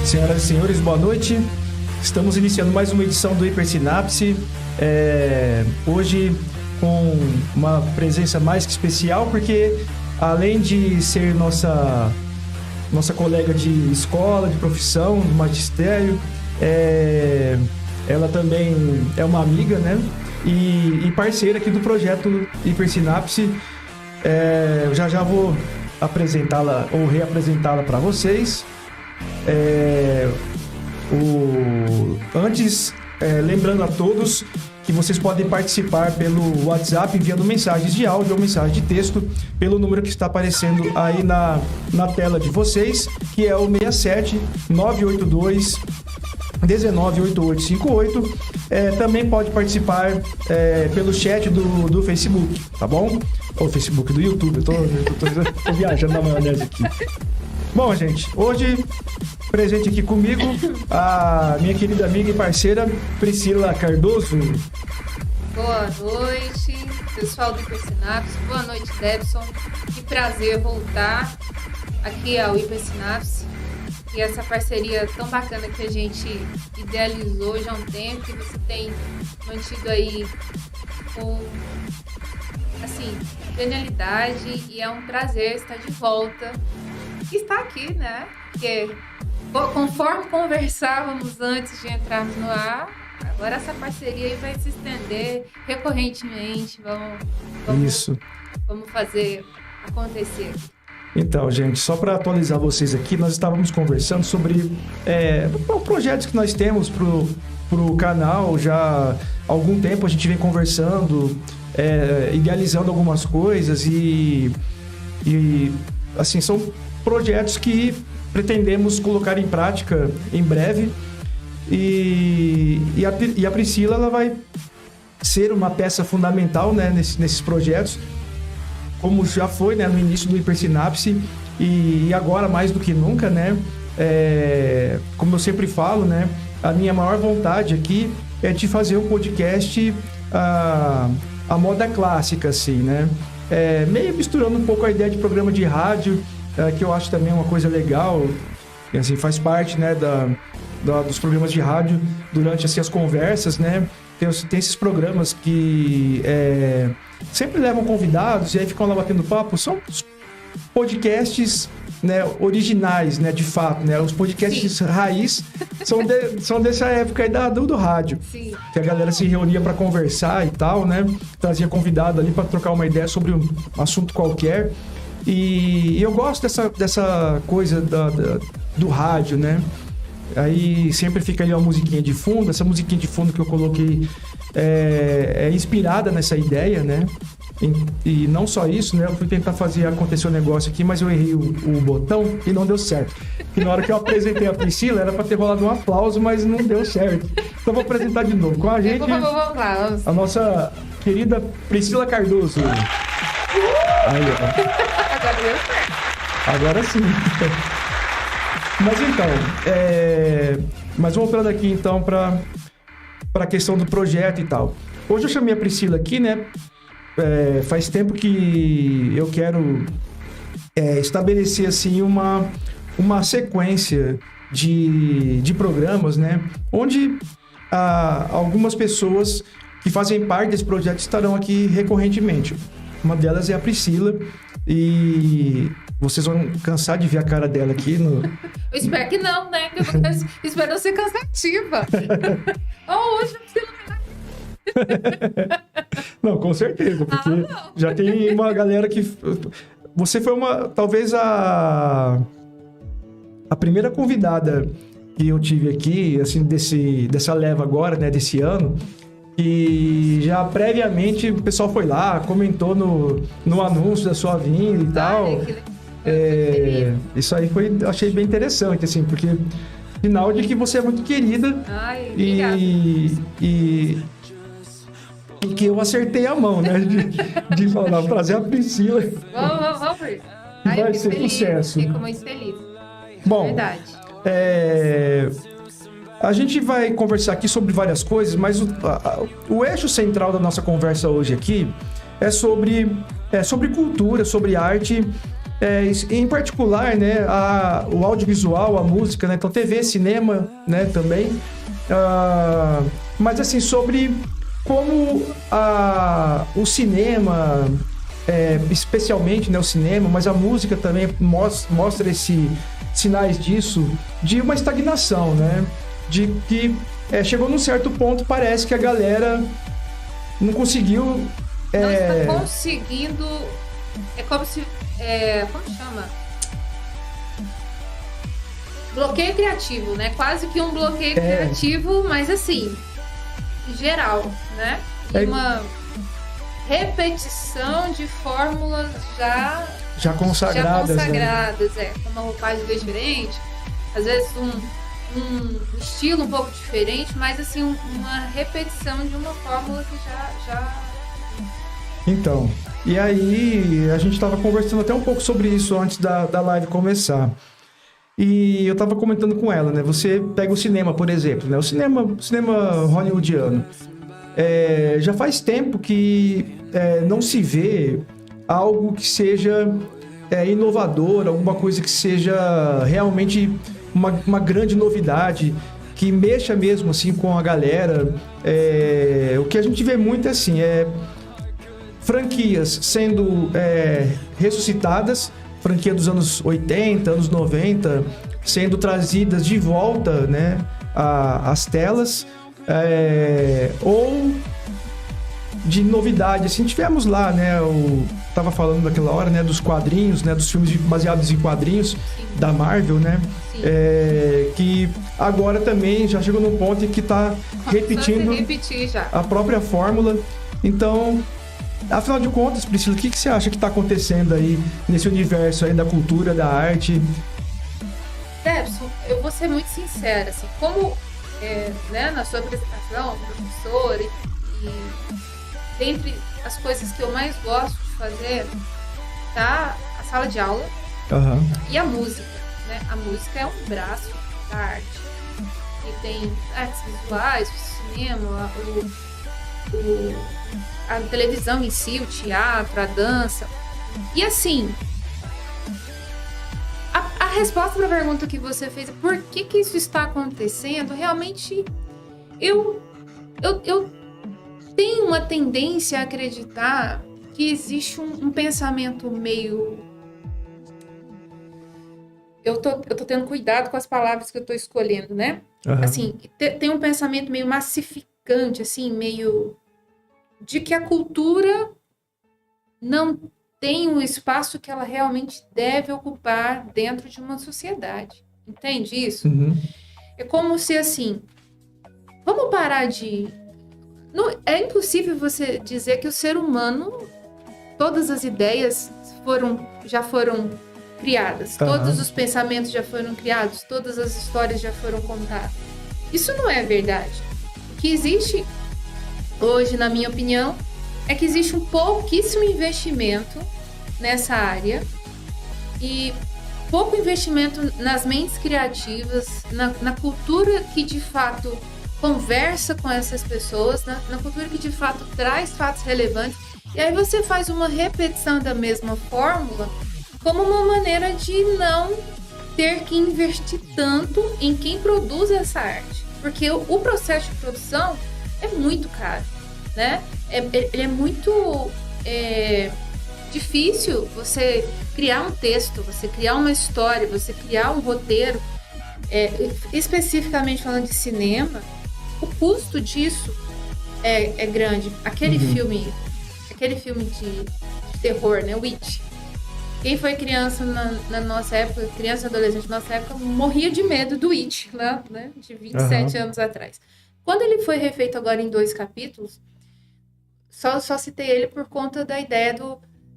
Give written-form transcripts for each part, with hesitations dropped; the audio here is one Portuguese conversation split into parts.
Senhoras e senhores, boa noite. Estamos iniciando mais uma edição do Hipersinapse. Hoje com uma presença mais que especial, porque além de ser nossa colega de escola, de profissão, do magistério, ela também é uma amiga, né? E parceira aqui do projeto Hipersinapse. Já vou apresentá-la ou reapresentá-la para vocês. Antes, lembrando a todos que vocês podem participar pelo WhatsApp enviando mensagens de áudio ou mensagem de texto pelo número que está aparecendo aí na tela de vocês, que é o 67 982 198858. Também pode participar pelo chat do Facebook, tá bom? Ou Facebook do YouTube, eu tô viajando na maionese aqui. Bom, gente, hoje presente aqui comigo a minha querida amiga e parceira Priscila Cardoso. Boa noite, pessoal do Hipersinapse. Boa noite, Debson. Que prazer voltar aqui ao Hipersinapse. E essa parceria tão bacana que a gente idealizou já há um tempo, que você tem mantido aí com, assim, genialidade. E é um prazer estar de volta. E estar aqui, né? Porque conforme conversávamos antes de entrarmos no ar, agora essa parceria aí vai se estender recorrentemente. Vamos fazer acontecer. Então, gente, só para atualizar vocês aqui, nós estávamos conversando sobre projetos que nós temos pro canal. Já há algum tempo a gente vem conversando, idealizando algumas coisas e assim, são projetos que pretendemos colocar em prática em breve. E a Priscila, ela vai ser uma peça fundamental, né, nesses projetos, como já foi, né, no início do Hipersinapse e agora mais do que nunca, né? Como eu sempre falo, né, a minha maior vontade aqui é de fazer um podcast a moda clássica, assim, né? Meio misturando um pouco a ideia de programa de rádio, que eu acho também uma coisa legal, e, assim, faz parte, né, dos programas de rádio durante, assim, as conversas, né? Tem esses programas que sempre levam convidados e aí ficam lá batendo papo. São podcasts, né, originais, né, de fato, né? Os podcasts Sim. Raiz são dessa época aí do rádio. Sim. Que a galera se reunia para conversar e tal, né? Trazia convidado ali para trocar uma ideia sobre um assunto qualquer. E eu gosto dessa coisa do rádio, né? Aí sempre fica ali uma musiquinha de fundo. Essa musiquinha de fundo que eu coloquei é inspirada nessa ideia, né? E não só isso, né? Eu fui tentar fazer acontecer o negócio aqui, mas eu errei o botão e não deu certo. E na hora que eu apresentei a Priscila, era para ter rolado um aplauso, mas não deu certo. Então vou apresentar de novo com a gente. Vamos lá. A nossa querida Priscila Cardoso. Aí, ó. Agora deu certo. Agora sim. Mas então, mas voltando aqui então para a questão do projeto e tal. Hoje eu chamei a Priscila aqui, né? Faz tempo que eu quero estabelecer assim uma sequência de programas, né? Onde algumas pessoas que fazem parte desse projeto estarão aqui recorrentemente. Uma delas é a Priscila e vocês vão cansar de ver a cara dela aqui no... Eu espero que não, né? Eu espero não ser cansativa. Hoje não precisa Não, com certeza, porque já tem uma galera que... Você foi talvez a primeira convidada que eu tive aqui, assim, dessa leva agora, né, desse ano, e já previamente o pessoal foi lá, comentou no anúncio da sua vinda e tal. Isso aí achei bem interessante, assim, porque sinal de que você é muito querida. Ai, e que eu acertei a mão, né? De falar, trazer a Priscila. Vamos. Vai ser sucesso. Fico muito feliz. Bom, verdade. A gente vai conversar aqui sobre várias coisas, mas o eixo central da nossa conversa hoje aqui é sobre cultura, sobre arte Em particular, né, o audiovisual, a música, né, então TV, cinema, né, também. Mas assim, sobre como o cinema, especialmente, né, o cinema, mas a música também mostra sinais disso, de uma estagnação, né? De que chegou num certo ponto, parece que a galera não conseguiu... Não está conseguindo... É como se... como chama? Bloqueio criativo, né? Quase que um bloqueio criativo, mas assim, em geral, né? E uma repetição de fórmulas já consagradas, né? Com uma roupagem diferente, às vezes um estilo um pouco diferente, mas assim, uma repetição de uma fórmula que já... Então, e aí a gente estava conversando até um pouco sobre isso antes da live começar. E eu estava comentando com ela, né? Você pega o cinema, por exemplo, né? O cinema hollywoodiano. Já faz tempo que não se vê algo que seja inovador, alguma coisa que seja realmente uma grande novidade, que mexa mesmo assim com a galera. O que a gente vê muito assim, franquias sendo ressuscitadas, franquia dos anos 80, anos 90, sendo trazidas de volta, né, às telas, ou de novidade, assim, tivemos lá, né, tava falando naquela hora, né, dos quadrinhos, né, dos filmes baseados em quadrinhos. Sim. Da Marvel, né, que agora também já chegou num ponto em que tá repetindo a própria fórmula. Então, afinal de contas, Priscila, o que você acha que está acontecendo aí nesse universo aí da cultura, da arte? Debson, eu vou ser muito sincera, assim, como né, na sua apresentação, professora, e dentre as coisas que eu mais gosto de fazer, tá a sala de aula e a música, né? A música é um braço da arte, e tem artes visuais, o cinema, a televisão em si, o teatro, a dança. E assim, a resposta para a pergunta que você fez, por que isso está acontecendo, realmente eu tenho uma tendência a acreditar que existe um pensamento meio... Eu tô tendo cuidado com as palavras que eu tô escolhendo, né? Assim, tem um pensamento meio massificante, assim, meio... de que a cultura não tem o espaço que ela realmente deve ocupar dentro de uma sociedade. Entende isso? Uhum. É como se, assim, vamos parar de... Não, é impossível você dizer que o ser humano, todas as ideias já foram criadas, todos os pensamentos já foram criados, todas as histórias já foram contadas. Isso não é verdade. O que existe hoje, na minha opinião, é que existe um pouquíssimo investimento nessa área e pouco investimento nas mentes criativas, na cultura que de fato conversa com essas pessoas, na cultura que de fato traz fatos relevantes, e aí você faz uma repetição da mesma fórmula como uma maneira de não ter que investir tanto em quem produz essa arte, porque o processo de produção é muito caro, né? Ele é muito difícil você criar um texto, você criar uma história, você criar um roteiro. Especificamente falando de cinema, o custo disso é grande. Aquele filme de terror, né? Witch. Quem foi criança na nossa época, criança e adolescente na nossa época, morria de medo do Witch, né? De 27 anos atrás. Quando ele foi refeito agora em 2 capítulos, só citei ele por conta da ideia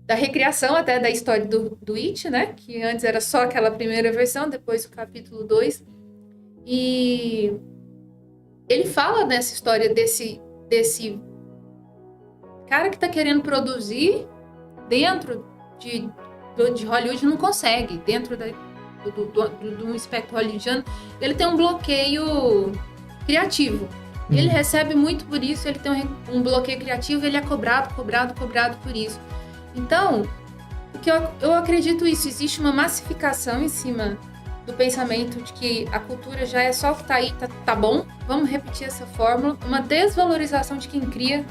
da recriação até da história do It, né? Que antes era só aquela primeira versão, depois o capítulo 2. E ele fala nessa história desse cara que tá querendo produzir dentro de Hollywood, não consegue. Dentro de um espectro hollywoodiano, ele tem um bloqueio criativo. Ele recebe muito por isso, ele tem um bloqueio criativo, ele é cobrado por isso. Então, Porque eu acredito isso, existe uma massificação em cima do pensamento de que a cultura já é só o que tá aí, tá bom, vamos repetir essa fórmula, uma desvalorização de quem cria,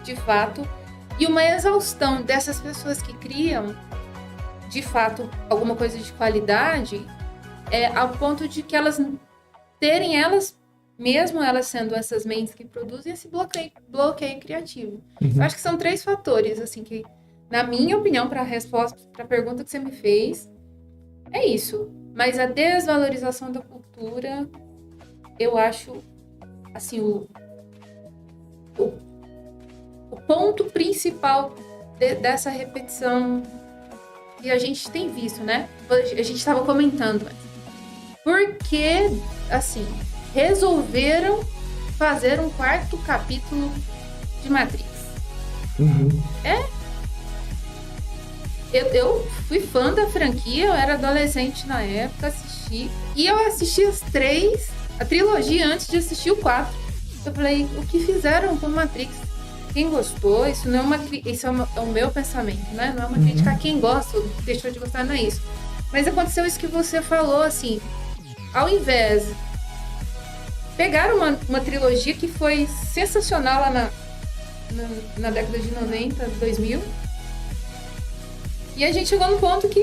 de fato, e uma exaustão dessas pessoas que criam, de fato, alguma coisa de qualidade, ao ponto de que elas terem mesmo elas sendo essas mentes que produzem esse bloqueio criativo. Uhum. Eu acho que são 3 fatores, assim, que, na minha opinião, para a resposta, para a pergunta que você me fez, é isso. Mas a desvalorização da cultura, eu acho, assim, o ponto principal dessa repetição que a gente tem visto, né? A gente estava comentando. Porque, assim, resolveram fazer um 4º capítulo de Matrix. Uhum. Eu fui fã da franquia, eu era adolescente na época, assisti. E eu assisti a trilogia antes de assistir o 4. Eu falei, o que fizeram com Matrix? Quem gostou, isso não é uma isso é o meu pensamento, né? Não é uma crítica a quem gosta ou deixou de gostar, não é isso. Mas aconteceu isso que você falou, assim, ao invés pegaram uma trilogia que foi sensacional lá na década de 90, 2000. E a gente chegou no ponto que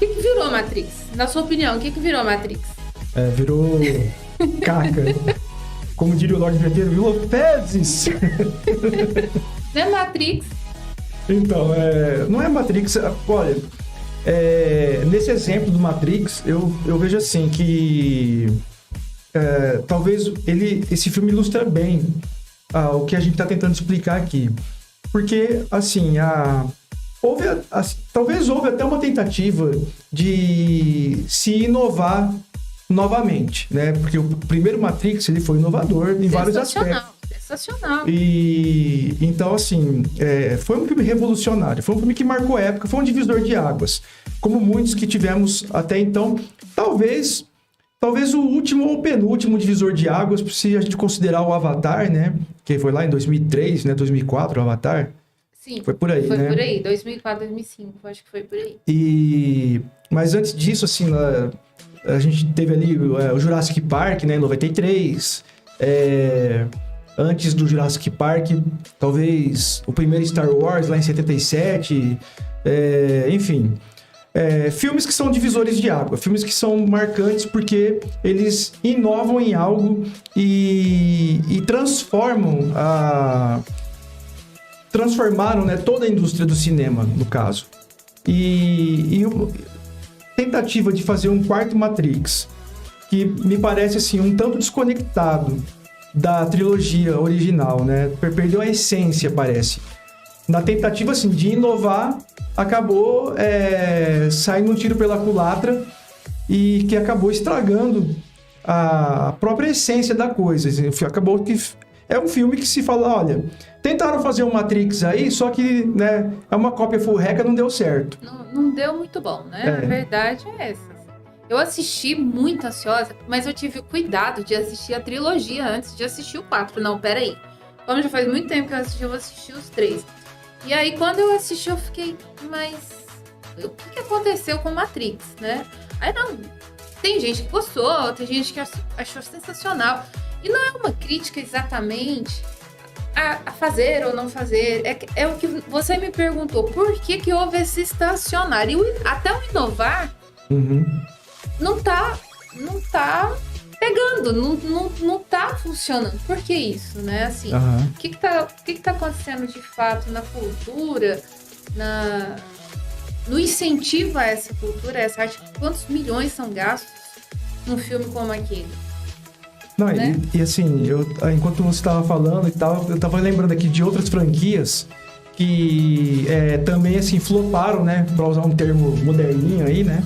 virou Matrix? Na sua opinião, o que virou Matrix? Virou caca. Como diria o Lorde Verdadeiro, virou fezes. Não é Matrix? Então, não é Matrix. Olha, nesse exemplo do Matrix, eu vejo assim que talvez esse filme ilustra bem o que a gente está tentando explicar aqui. Porque, assim, talvez houve até uma tentativa de se inovar novamente, né? Porque o primeiro Matrix, ele foi inovador em vários aspectos. Sensacional. E então, assim, foi um filme revolucionário, foi um filme que marcou época, foi um divisor de águas, como muitos que tivemos até então. Talvez o último ou penúltimo divisor de águas, se a gente considerar o Avatar, né? Que foi lá em 2003, né? 2004, o Avatar. Sim, foi por aí, né? Foi por aí, 2004, 2005, acho que foi por aí. Mas antes disso, assim, a gente teve ali o Jurassic Park, né? Em 93. Antes do Jurassic Park, talvez o primeiro Star Wars, lá em 77. Enfim, filmes que são divisores de água. Filmes que são marcantes porque eles inovam em algo e transformaram, né, toda a indústria do cinema, no caso. E tentativa de fazer um 4º Matrix, que me parece assim um tanto desconectado da trilogia original, né? Perdeu a essência, parece. Na tentativa assim de inovar, acabou saindo um tiro pela culatra e que acabou estragando a própria essência da coisa. Acabou que é um filme que se fala, olha, tentaram fazer um Matrix aí, só que, né, é uma cópia full reca, não deu certo. Não deu muito bom, né? A verdade é essa. Eu assisti muito ansiosa, mas eu tive cuidado de assistir a trilogia antes de assistir o 4. Não, peraí. Como já faz muito tempo que eu vou assistir os 3. E aí, quando eu assisti, eu fiquei, mas o que aconteceu com Matrix, né? Aí não, tem gente que gostou, tem gente que achou sensacional. E não é uma crítica exatamente a fazer ou não fazer. É o que você me perguntou. Por que houve esse estacionar? E até o inovar não tá pegando, não tá funcionando. Por que isso, né? Assim, o que tá acontecendo de fato na cultura, no incentivo a essa cultura, a essa arte? Quantos milhões são gastos num filme como aquele? Não, né? e assim, enquanto você estava falando e tal, eu estava lembrando aqui de outras franquias que também, assim, floparam, né? Para usar um termo moderninho aí, né?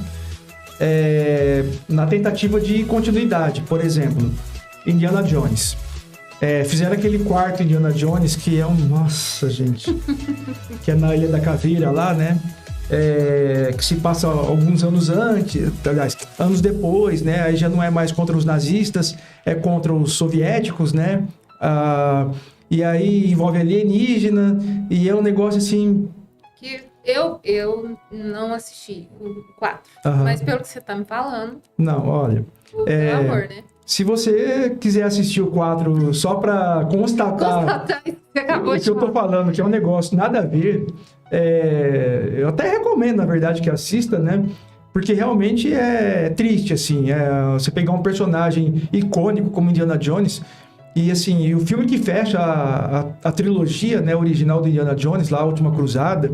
Na tentativa de continuidade. Por exemplo, Indiana Jones. Fizeram aquele 4º Indiana Jones que é nossa, gente. Que é na Ilha da Caveira lá, né? Que se passa alguns anos antes, aliás, anos depois, né? Aí já não é mais contra os nazistas, é contra os soviéticos, né? E aí envolve alienígena, e é um negócio assim... Eu não assisti o 4, Aham. mas pelo que você tá me falando, Não, olha. pelo amor, né? Se você quiser assistir o 4 só pra constatar Constatar isso que você acabou o de que eu tô falar. falando, que é um negócio nada a ver, eu até recomendo, na verdade, que assista, né? Porque realmente é triste, assim, você pegar um personagem icônico como Indiana Jones e, assim, e o filme que fecha a trilogia, né, original do Indiana Jones, lá, A Última Cruzada,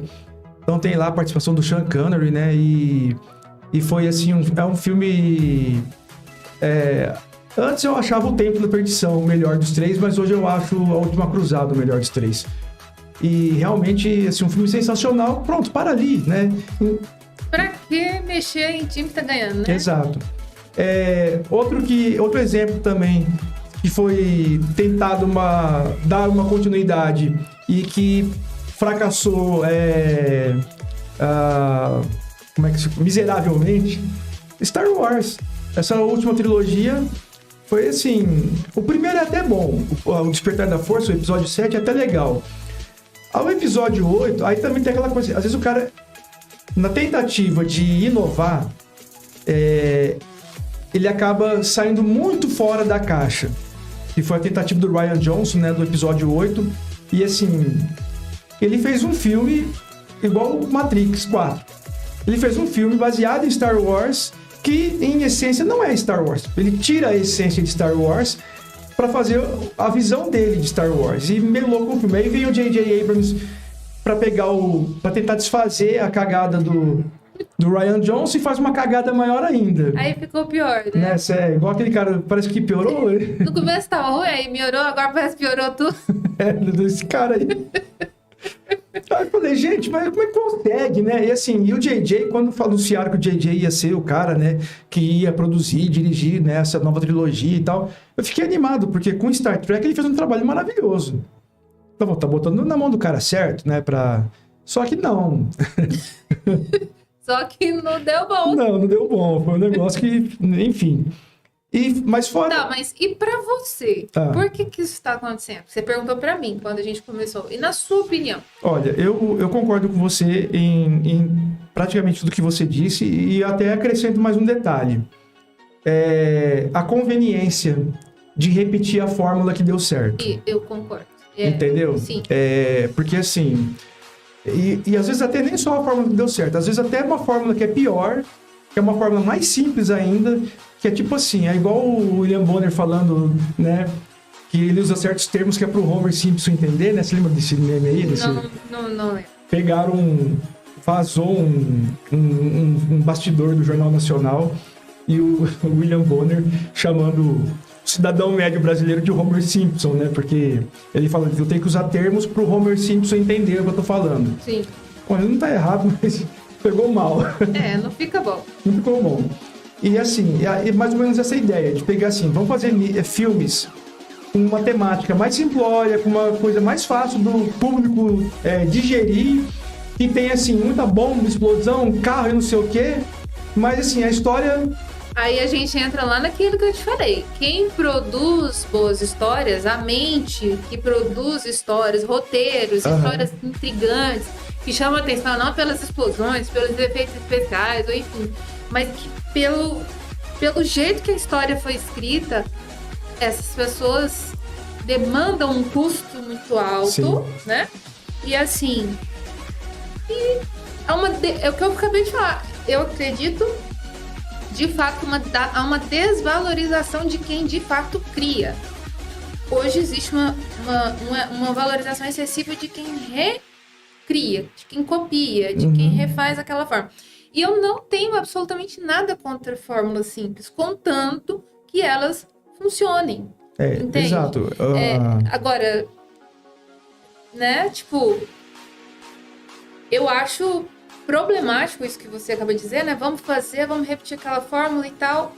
então tem lá a participação do Sean Connery, né, e foi, assim, é um filme... Antes eu achava o Templo da Perdição o melhor dos três, mas hoje eu acho A Última Cruzada o melhor dos três. E realmente, assim, um filme sensacional, pronto, para ali, né? Pra que mexer em time que tá ganhando, né? Exato. Outro exemplo também, que foi tentado dar uma continuidade e que fracassou miseravelmente, Star Wars. Essa última trilogia foi assim... O primeiro é até bom, o Despertar da Força, o episódio 7 é até legal. Ao episódio 8, aí também tem aquela coisa... Às vezes o cara, na tentativa de inovar, ele acaba saindo muito fora da caixa. Que foi a tentativa do Rian Johnson, né, do episódio 8. E assim, ele fez um filme igual o Matrix 4. Ele fez um filme baseado em Star Wars, que em essência não é Star Wars. Ele tira a essência de Star Wars para fazer a visão dele de Star Wars. E melou com o filme. Aí veio o J.J. Abrams para tentar desfazer a cagada do Rian Johnson e faz uma cagada maior ainda. Aí ficou pior, né? Igual aquele cara, parece que piorou. No começo tava ruim, aí melhorou, agora parece que piorou tudo. Desse cara aí. Aí eu falei, gente, mas como é que consegue, né? E assim, e o JJ, quando anunciaram que o JJ ia ser o cara, né, que ia produzir, dirigir, né, essa nova trilogia e tal, eu fiquei animado, porque com Star Trek ele fez um trabalho maravilhoso. Tá botando na mão do cara certo, né, Só que não. Só que não deu bom. Não deu bom. Foi um negócio que, enfim... Mas fora... Tá, mas e pra você? Ah. Por que isso tá acontecendo? Você perguntou pra mim quando a gente começou. E na sua opinião? Olha, eu concordo com você em praticamente tudo que você disse e até acrescento mais um detalhe. A conveniência de repetir a fórmula que deu certo. E eu concordo. Entendeu? Sim. Porque assim... E às vezes até nem só a fórmula que deu certo. Às vezes até uma fórmula que é pior, que é uma fórmula mais simples ainda, que é tipo assim, é igual o William Bonner falando, né? Que ele usa certos termos que é pro Homer Simpson entender, né? Você lembra desse meme aí? Não lembro. Vazou um bastidor do Jornal Nacional e o William Bonner chamando o cidadão médio brasileiro de Homer Simpson, né? Porque ele fala que eu tenho que usar termos pro Homer Simpson entender o que eu tô falando. Sim. Bom, ele não tá errado, mas pegou mal. Não fica bom. Não ficou bom. E assim, é mais ou menos essa ideia de pegar assim, vamos fazer filmes com uma temática mais simplória, com uma coisa mais fácil do público digerir, que tem assim, muita bomba, explosão, carro e não sei o quê, mas assim, a história... Aí a gente entra lá naquilo que eu te falei. Quem produz boas histórias, a mente que produz histórias, roteiros, histórias intrigantes, que chamam a atenção não pelas explosões, pelos efeitos especiais, ou enfim, mas que pelo jeito que a história foi escrita, essas pessoas demandam um custo muito alto, Sim. né? E assim, é o que eu acabei de falar. Eu acredito, de fato, há uma desvalorização de quem de fato cria. Hoje existe uma valorização excessiva de quem recria, de quem copia, de quem refaz aquela forma. E eu não tenho absolutamente nada contra fórmulas simples, contanto que elas funcionem. Entende? Exato. Agora, né, tipo, eu acho problemático isso que você acaba de dizer, né? Vamos repetir aquela fórmula e tal.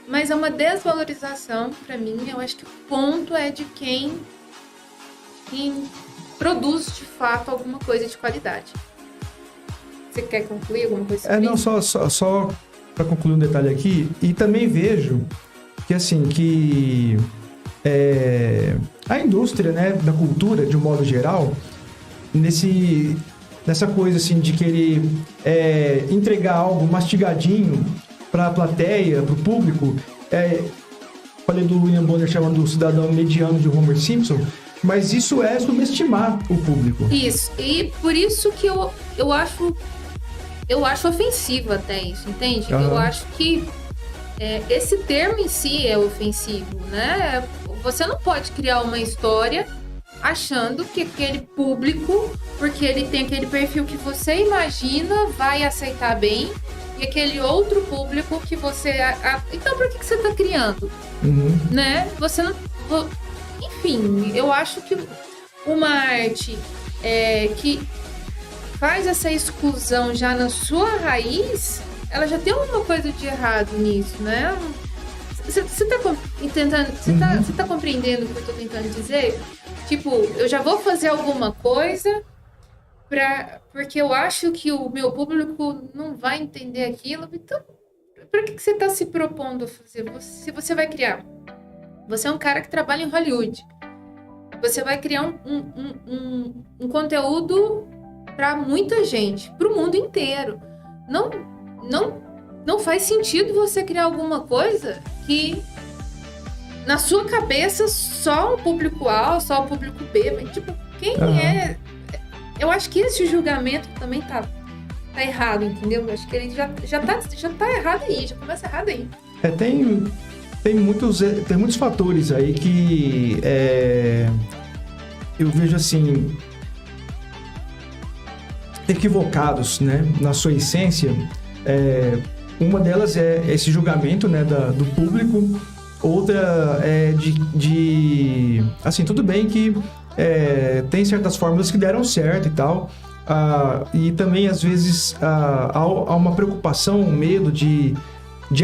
Mas é uma desvalorização, pra mim. Eu acho que o ponto é de quem produz, de fato, alguma coisa de qualidade. Você quer concluir alguma coisa sobre isso? Só para concluir um detalhe aqui, e também vejo que, assim, a indústria, né, da cultura, de um modo geral, nessa coisa assim de querer entregar algo mastigadinho para a plateia, para o público. Falei do William Bonner chamando o cidadão mediano de Homer Simpson, mas isso é subestimar o público. Isso, e por isso que eu acho ofensivo até isso, entende? Uhum. Eu acho que esse termo em si é ofensivo, né? Você não pode criar uma história achando que aquele público, porque ele tem aquele perfil que você imagina, vai aceitar bem, e aquele outro público que você... Então, por que você está criando? Uhum. Né? Você não... Enfim, eu acho que uma arte que faz essa exclusão já na sua raiz, ela já tem alguma coisa de errado nisso, né? Você tá entendendo? Você tá compreendendo o que eu tô tentando dizer? Tipo, eu já vou fazer alguma coisa porque eu acho que o meu público não vai entender aquilo. Então, para que você tá se propondo a fazer? Se você vai criar... Você é um cara que trabalha em Hollywood. Você vai criar um conteúdo para muita gente, para o mundo inteiro. Não faz sentido você criar alguma coisa que na sua cabeça só o público A, só o público B, mas tipo, quem é? Eu acho que esse julgamento também tá errado, entendeu? Eu acho que ele já tá errado aí, já começa errado aí. Tem muitos fatores aí que eu vejo assim equivocados, né, na sua essência. Uma delas é esse julgamento, né, do público. Outra é assim, tudo bem que tem certas fórmulas que deram certo e tal, e também às vezes há uma preocupação, um medo de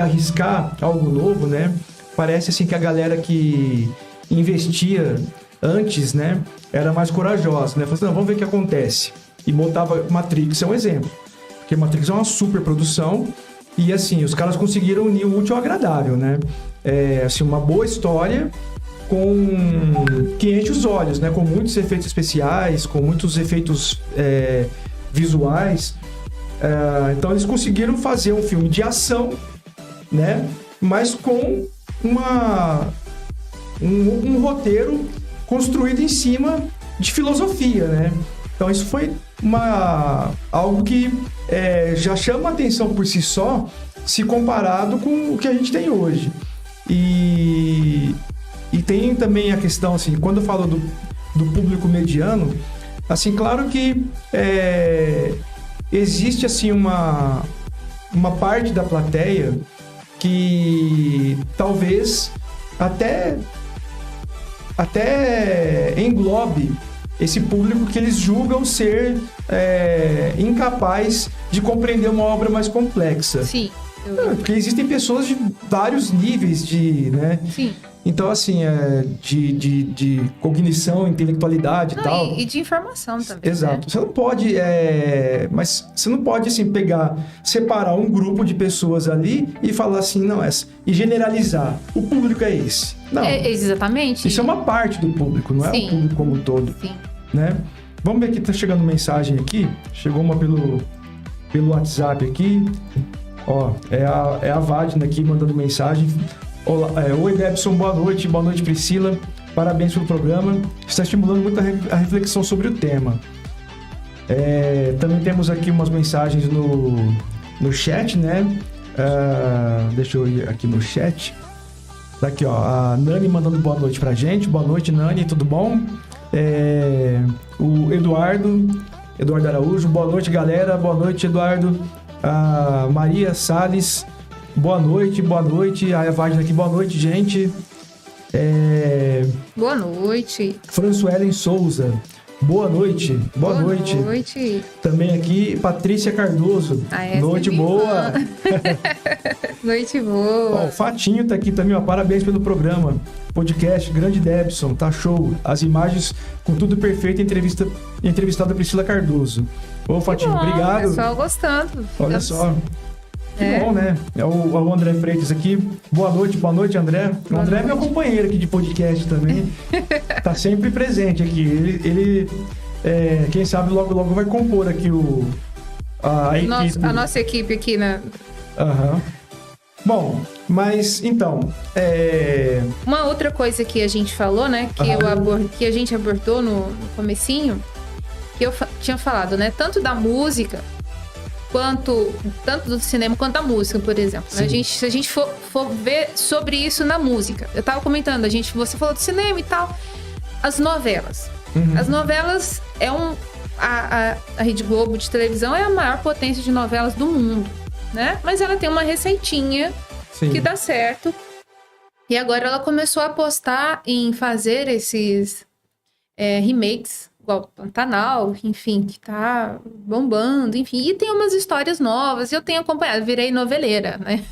arriscar algo novo, né? Parece assim que a galera que investia antes, né, era mais corajosa, né? Falou assim, não, vamos ver o que acontece. E botava Matrix, é um exemplo. Porque Matrix é uma super produção e assim, os caras conseguiram unir o útil ao agradável, né? Assim, uma boa história que enche os olhos, né? Com muitos efeitos especiais, com muitos efeitos visuais. Então eles conseguiram fazer um filme de ação, né? Mas com um roteiro construído em cima de filosofia, né? Então isso foi algo que já chama atenção por si só, se comparado com o que a gente tem hoje. E tem também a questão, assim, quando eu falo do público mediano, assim, claro que existe, assim, uma parte da plateia que talvez até englobe esse público que eles julgam ser incapaz de compreender uma obra mais complexa. Sim. Porque existem pessoas de vários níveis né? Sim. Então, assim, de cognição, intelectualidade e tal. E de informação também. Exato. Né? Você não pode... Mas você não pode, assim, separar um grupo de pessoas ali e falar assim, não, e generalizar. O público é esse. Não. Exatamente. Isso é uma parte do público, não é o público como um todo. Sim. Né? Vamos ver aqui, tá chegando mensagem aqui. Chegou uma pelo WhatsApp aqui. Ó, é a Vadna aqui mandando mensagem. Olá, oi, Debson, boa noite Priscila, parabéns pelo programa, está estimulando muito a reflexão sobre o tema. Também temos aqui umas mensagens no chat, né? Deixa eu ir aqui no chat. Tá aqui, ó, a Nani mandando boa noite pra gente. Boa noite, Nani, tudo bom? O Eduardo Araújo, boa noite, galera. Boa noite, Eduardo. A Maria Salles, boa noite. A Evadna aqui, boa noite, gente. Boa noite. Françoelen Souza, boa noite. Boa noite. Também aqui, Patrícia Cardoso, noite boa. Noite boa. Ó, o Fatinho tá aqui também, ó, parabéns pelo programa. Podcast, grande Debson, tá show. As imagens com tudo perfeito, entrevistada Priscila Cardoso. Ô, Fatinho, bom, obrigado. Pessoal gostando. Olha só. Que bom, né? É o André Freitas aqui. Boa noite, André. O André é meu companheiro aqui de podcast também. Tá sempre presente aqui. Ele Quem sabe logo vai compor aqui a equipe. A nossa equipe aqui, né? Aham. Bom, mas então... Uma outra coisa que a gente falou, né? Que a gente abordou no comecinho, que eu tinha falado, né? Tanto da música, tanto do cinema quanto da música, por exemplo. Né? Se a gente for ver sobre isso na música. Eu tava comentando, você falou do cinema e tal. As novelas. Uhum. As novelas a Rede Globo de televisão é a maior potência de novelas do mundo, né? Mas ela tem uma receitinha que dá certo. E agora ela começou a apostar em fazer esses remakes, igual Pantanal, enfim, que tá bombando, enfim. E tem umas histórias novas, e eu tenho acompanhado, virei noveleira, né?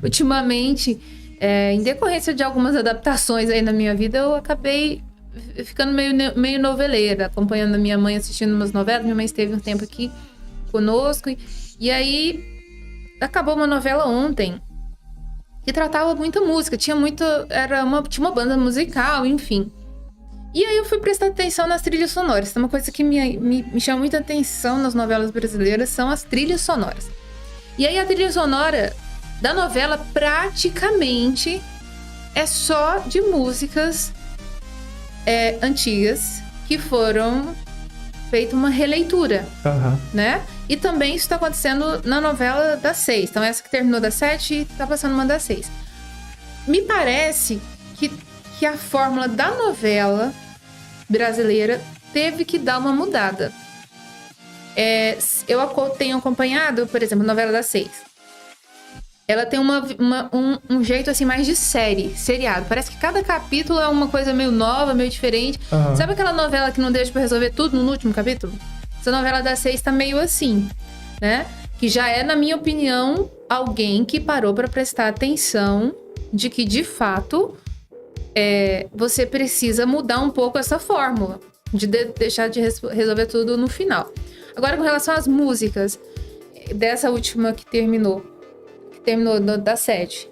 Ultimamente, em decorrência de algumas adaptações aí na minha vida, eu acabei ficando meio noveleira, acompanhando a minha mãe assistindo umas novelas. Minha mãe esteve um tempo aqui conosco. E aí, acabou uma novela ontem que tratava muita música. Tinha uma banda musical, enfim. E aí eu fui prestar atenção nas trilhas sonoras. Uma coisa que me chama muita atenção nas novelas brasileiras são as trilhas sonoras. E aí a trilha sonora da novela praticamente é só de músicas antigas que foram feita uma releitura, né? E também isso está acontecendo na novela das 6. Então essa que terminou das 7 e tá passando uma das 6. Me parece que a fórmula da novela brasileira teve que dar uma mudada. Eu tenho acompanhado, por exemplo, a novela das 6. Ela tem um jeito assim mais de seriado. Parece que cada capítulo é uma coisa meio nova, meio diferente. Sabe aquela novela que não deixa pra resolver tudo no último capítulo? Essa novela das 6 tá meio assim, né? Que já é, na minha opinião, alguém que parou pra prestar atenção de que, de fato, você precisa mudar um pouco essa fórmula. De deixar de resolver tudo no final. Agora, com relação às músicas dessa última que terminou da 7.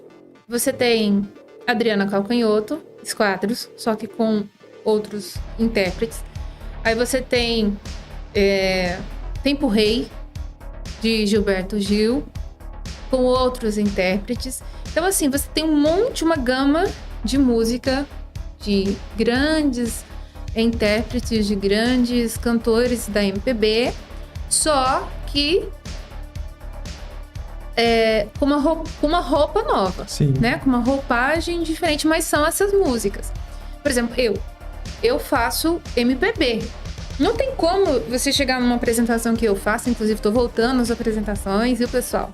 Você tem Adriana Calcanhoto, Esquadros, só que com outros intérpretes. Aí você tem Tempo Rei, de Gilberto Gil, com outros intérpretes. Então, assim, você tem uma gama de música de grandes intérpretes, de grandes cantores da MPB, só que com uma roupa nova, né? Com uma roupagem diferente, mas são essas músicas. Por exemplo, eu faço MPB. Não tem como você chegar numa apresentação que eu faço, inclusive estou voltando às apresentações, e o pessoal?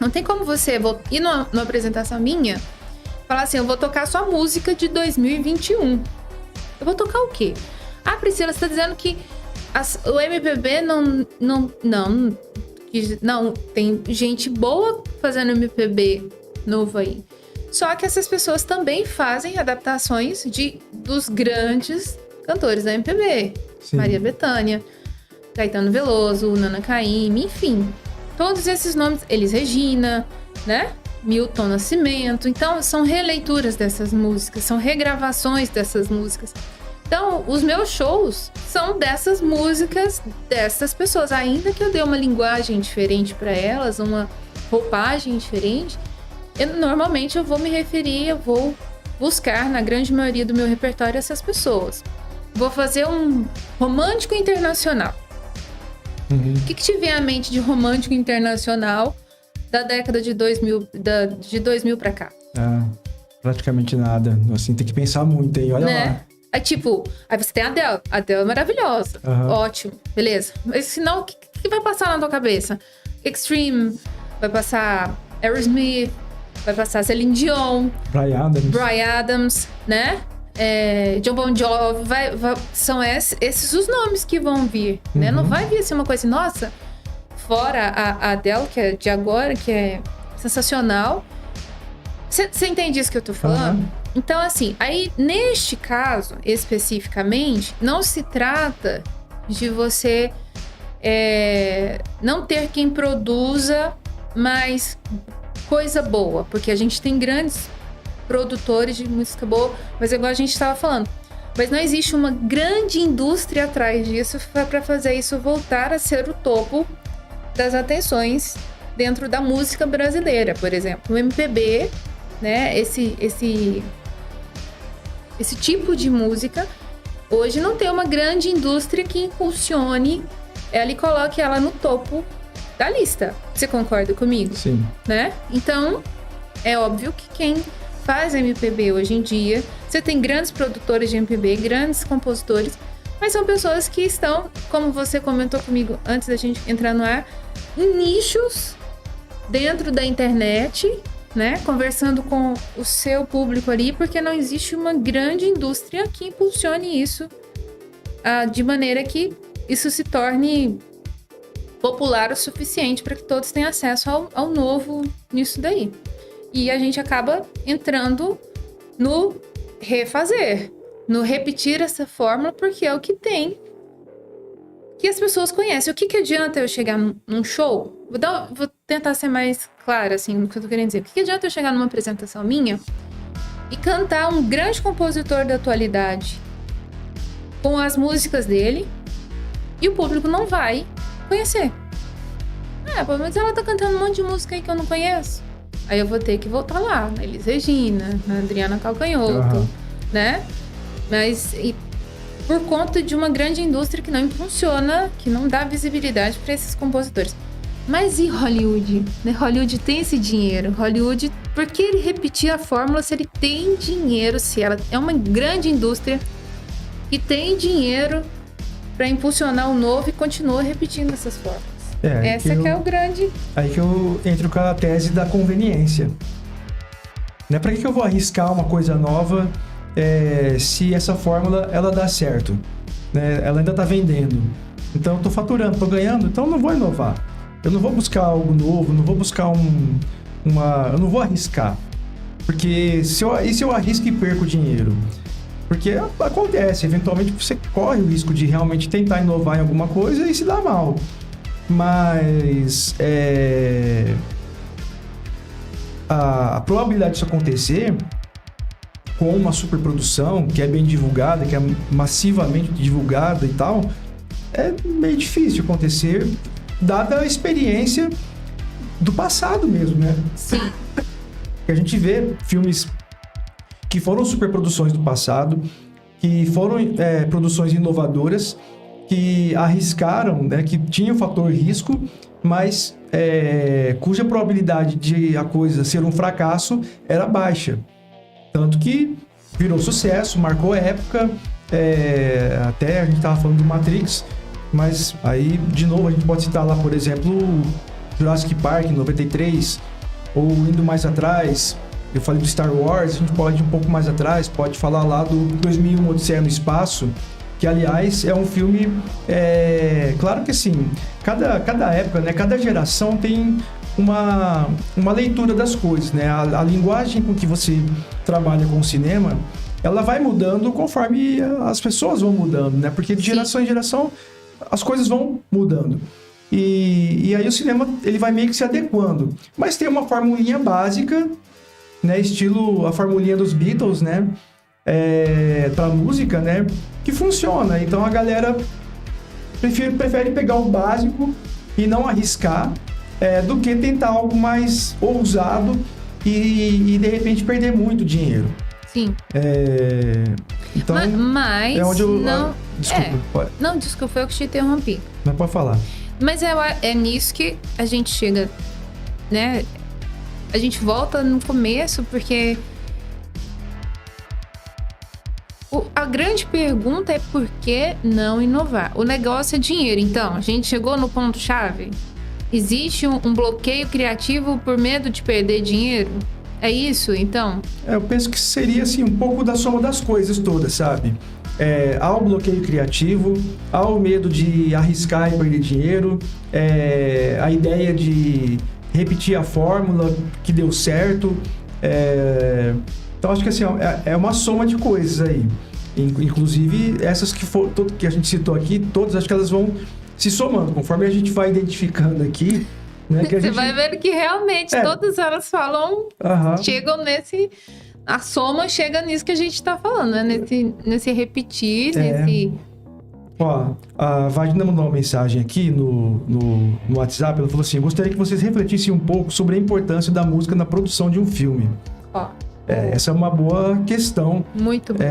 Não tem como você ir numa apresentação minha, falar assim, eu vou tocar sua música de 2021. Eu vou tocar o quê? Ah, Priscila, você tá dizendo que o MPB não, tem gente boa fazendo MPB novo aí. Só que essas pessoas também fazem adaptações dos grandes cantores da MPB. Sim. Maria Bethânia, Caetano Veloso, Nana Caymmi, enfim. Todos esses nomes, Elis Regina, né? Milton Nascimento. Então, são releituras dessas músicas, são regravações dessas músicas. Então, os meus shows são dessas músicas, dessas pessoas. Ainda que eu dê uma linguagem diferente para elas, uma roupagem diferente, normalmente eu vou buscar, na grande maioria do meu repertório, essas pessoas. Vou fazer um romântico internacional. O que te vem à mente de romântico internacional da década de 2000, de 2000 para cá? Praticamente nada. Assim, tem que pensar muito aí, olha lá. Aí você tem a Adele. A Adele é maravilhosa. Ótimo, beleza. Mas senão, o que vai passar na tua cabeça? Extreme, vai passar Aerosmith, vai passar Celine Dion, Bryan Adams, né? John Bon Jovi, são esses os nomes que vão vir, né? Não vai vir assim uma coisa assim, nossa, fora a Adele, que é de agora, que é sensacional. Você entende isso que eu tô falando? Então, assim, aí neste caso, especificamente, não se trata de você não ter quem produza mais coisa boa, porque a gente tem grandes produtores de música boa, mas igual a gente estava falando, Mas não existe uma grande indústria atrás disso para fazer isso voltar a ser o topo das atenções dentro da música brasileira, por exemplo. O MPB, né, esse tipo de música, hoje não tem uma grande indústria que impulsione ela e coloque ela no topo da lista. Você concorda comigo? Sim. Né? Então, é óbvio que quem faz MPB hoje em dia, você tem grandes produtores de MPB, grandes compositores, mas são pessoas que estão, como você comentou comigo antes da gente entrar no ar, em nichos dentro da internet, né? Conversando com o seu público ali, porque não existe uma grande indústria que impulsione isso de maneira que isso se torne popular o suficiente para que todos tenham acesso ao novo nisso daí. E a gente acaba entrando no refazer, no repetir essa fórmula, porque é o que tem, que as pessoas conhecem. O que adianta eu chegar num show? Vou tentar ser mais clara, assim, no que eu tô querendo dizer. O que adianta eu chegar numa apresentação minha e cantar um grande compositor da atualidade com as músicas dele e o público não vai conhecer? Mas ela tá cantando um monte de música aí que eu não conheço. Aí eu vou ter que voltar lá, na Elis Regina, na Adriana Calcanhoto, né? Mas por conta de uma grande indústria que não impulsiona, que não dá visibilidade para esses compositores. Mas e Hollywood? Né? Hollywood tem esse dinheiro. Hollywood, por que ele repetir a fórmula se ele tem dinheiro, se ela é uma grande indústria que tem dinheiro para impulsionar o novo e continua repetindo essas fórmulas? Essa que é o grande... Aí que eu entro com a tese da conveniência. Né? Para que eu vou arriscar uma coisa nova se essa fórmula ela dá certo? Né? Ela ainda está vendendo. Então eu tô faturando, tô ganhando, então eu não vou inovar. Eu não vou buscar algo novo, não vou buscar eu não vou arriscar. Porque se eu arrisco e perco dinheiro? Porque acontece, eventualmente você corre o risco de realmente tentar inovar em alguma coisa e se dá mal. Mas a probabilidade disso acontecer com uma superprodução que é bem divulgada, que é massivamente divulgada e tal, é meio difícil acontecer, dada a experiência do passado mesmo, né? Sim. A gente vê filmes que foram superproduções do passado, que foram produções inovadoras, que arriscaram, né, que tinha o fator risco, mas cuja probabilidade de a coisa ser um fracasso era baixa. Tanto que virou sucesso, marcou época, até a gente estava falando do Matrix, mas aí, de novo, a gente pode citar lá, por exemplo, Jurassic Park, 93, ou indo mais atrás, eu falei do Star Wars, a gente pode ir um pouco mais atrás, pode falar lá do 2001, Odisseia no Espaço, que, aliás, é um filme... Claro que, assim, cada época, né, cada geração tem uma leitura das coisas, né? A linguagem com que você trabalha com o cinema, ela vai mudando conforme as pessoas vão mudando, né? Porque de geração em geração, as coisas vão mudando. E aí o cinema, ele vai meio que se adequando. Mas tem uma formulinha básica, né? Estilo a formulinha dos Beatles, né? Pra música, né? Que funciona. Então a galera prefere pegar o básico e não arriscar do que tentar algo mais ousado e de repente perder muito dinheiro. Sim. Então, mas é onde eu... não... Desculpa. Pode. Não, desculpa, eu que te interrompi. Mas pode falar. Mas é nisso que a gente chega, né? A gente volta no começo, porque a grande pergunta é por que não inovar? O negócio é dinheiro. Então, a gente chegou no ponto-chave. Existe um bloqueio criativo por medo de perder dinheiro? É isso, então? Eu penso que seria, assim, um pouco da soma das coisas todas, sabe? Há o bloqueio criativo, há o medo de arriscar e perder dinheiro, a ideia de repetir a fórmula que deu certo. Então, acho que, assim, é uma soma de coisas aí. Inclusive, essas que a gente citou aqui, todas, acho que elas vão se somando. Conforme a gente vai identificando aqui, né, que Você vai ver que realmente todas elas falam, chegam a soma chega nisso que a gente tá falando, né? Nesse repetir, nesse... Ó, a Wagner mandou uma mensagem aqui no WhatsApp. Ela falou assim: gostaria que vocês refletissem um pouco sobre a importância da música na produção de um filme. Ó. Essa é uma boa questão. Muito boa.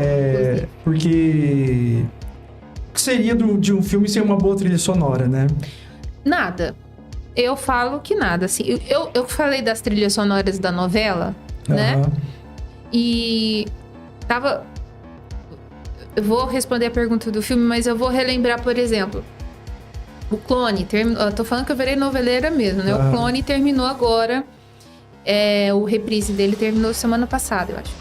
Porque o que seria de um filme sem uma boa trilha sonora, né? Nada. Eu falo que nada. Assim, eu falei das trilhas sonoras da novela, né? E tava... Eu vou responder a pergunta do filme, mas eu vou relembrar, por exemplo, o Clone terminou. Eu tô falando que eu virei noveleira mesmo, né? O Clone terminou agora. O reprise dele terminou semana passada, eu acho.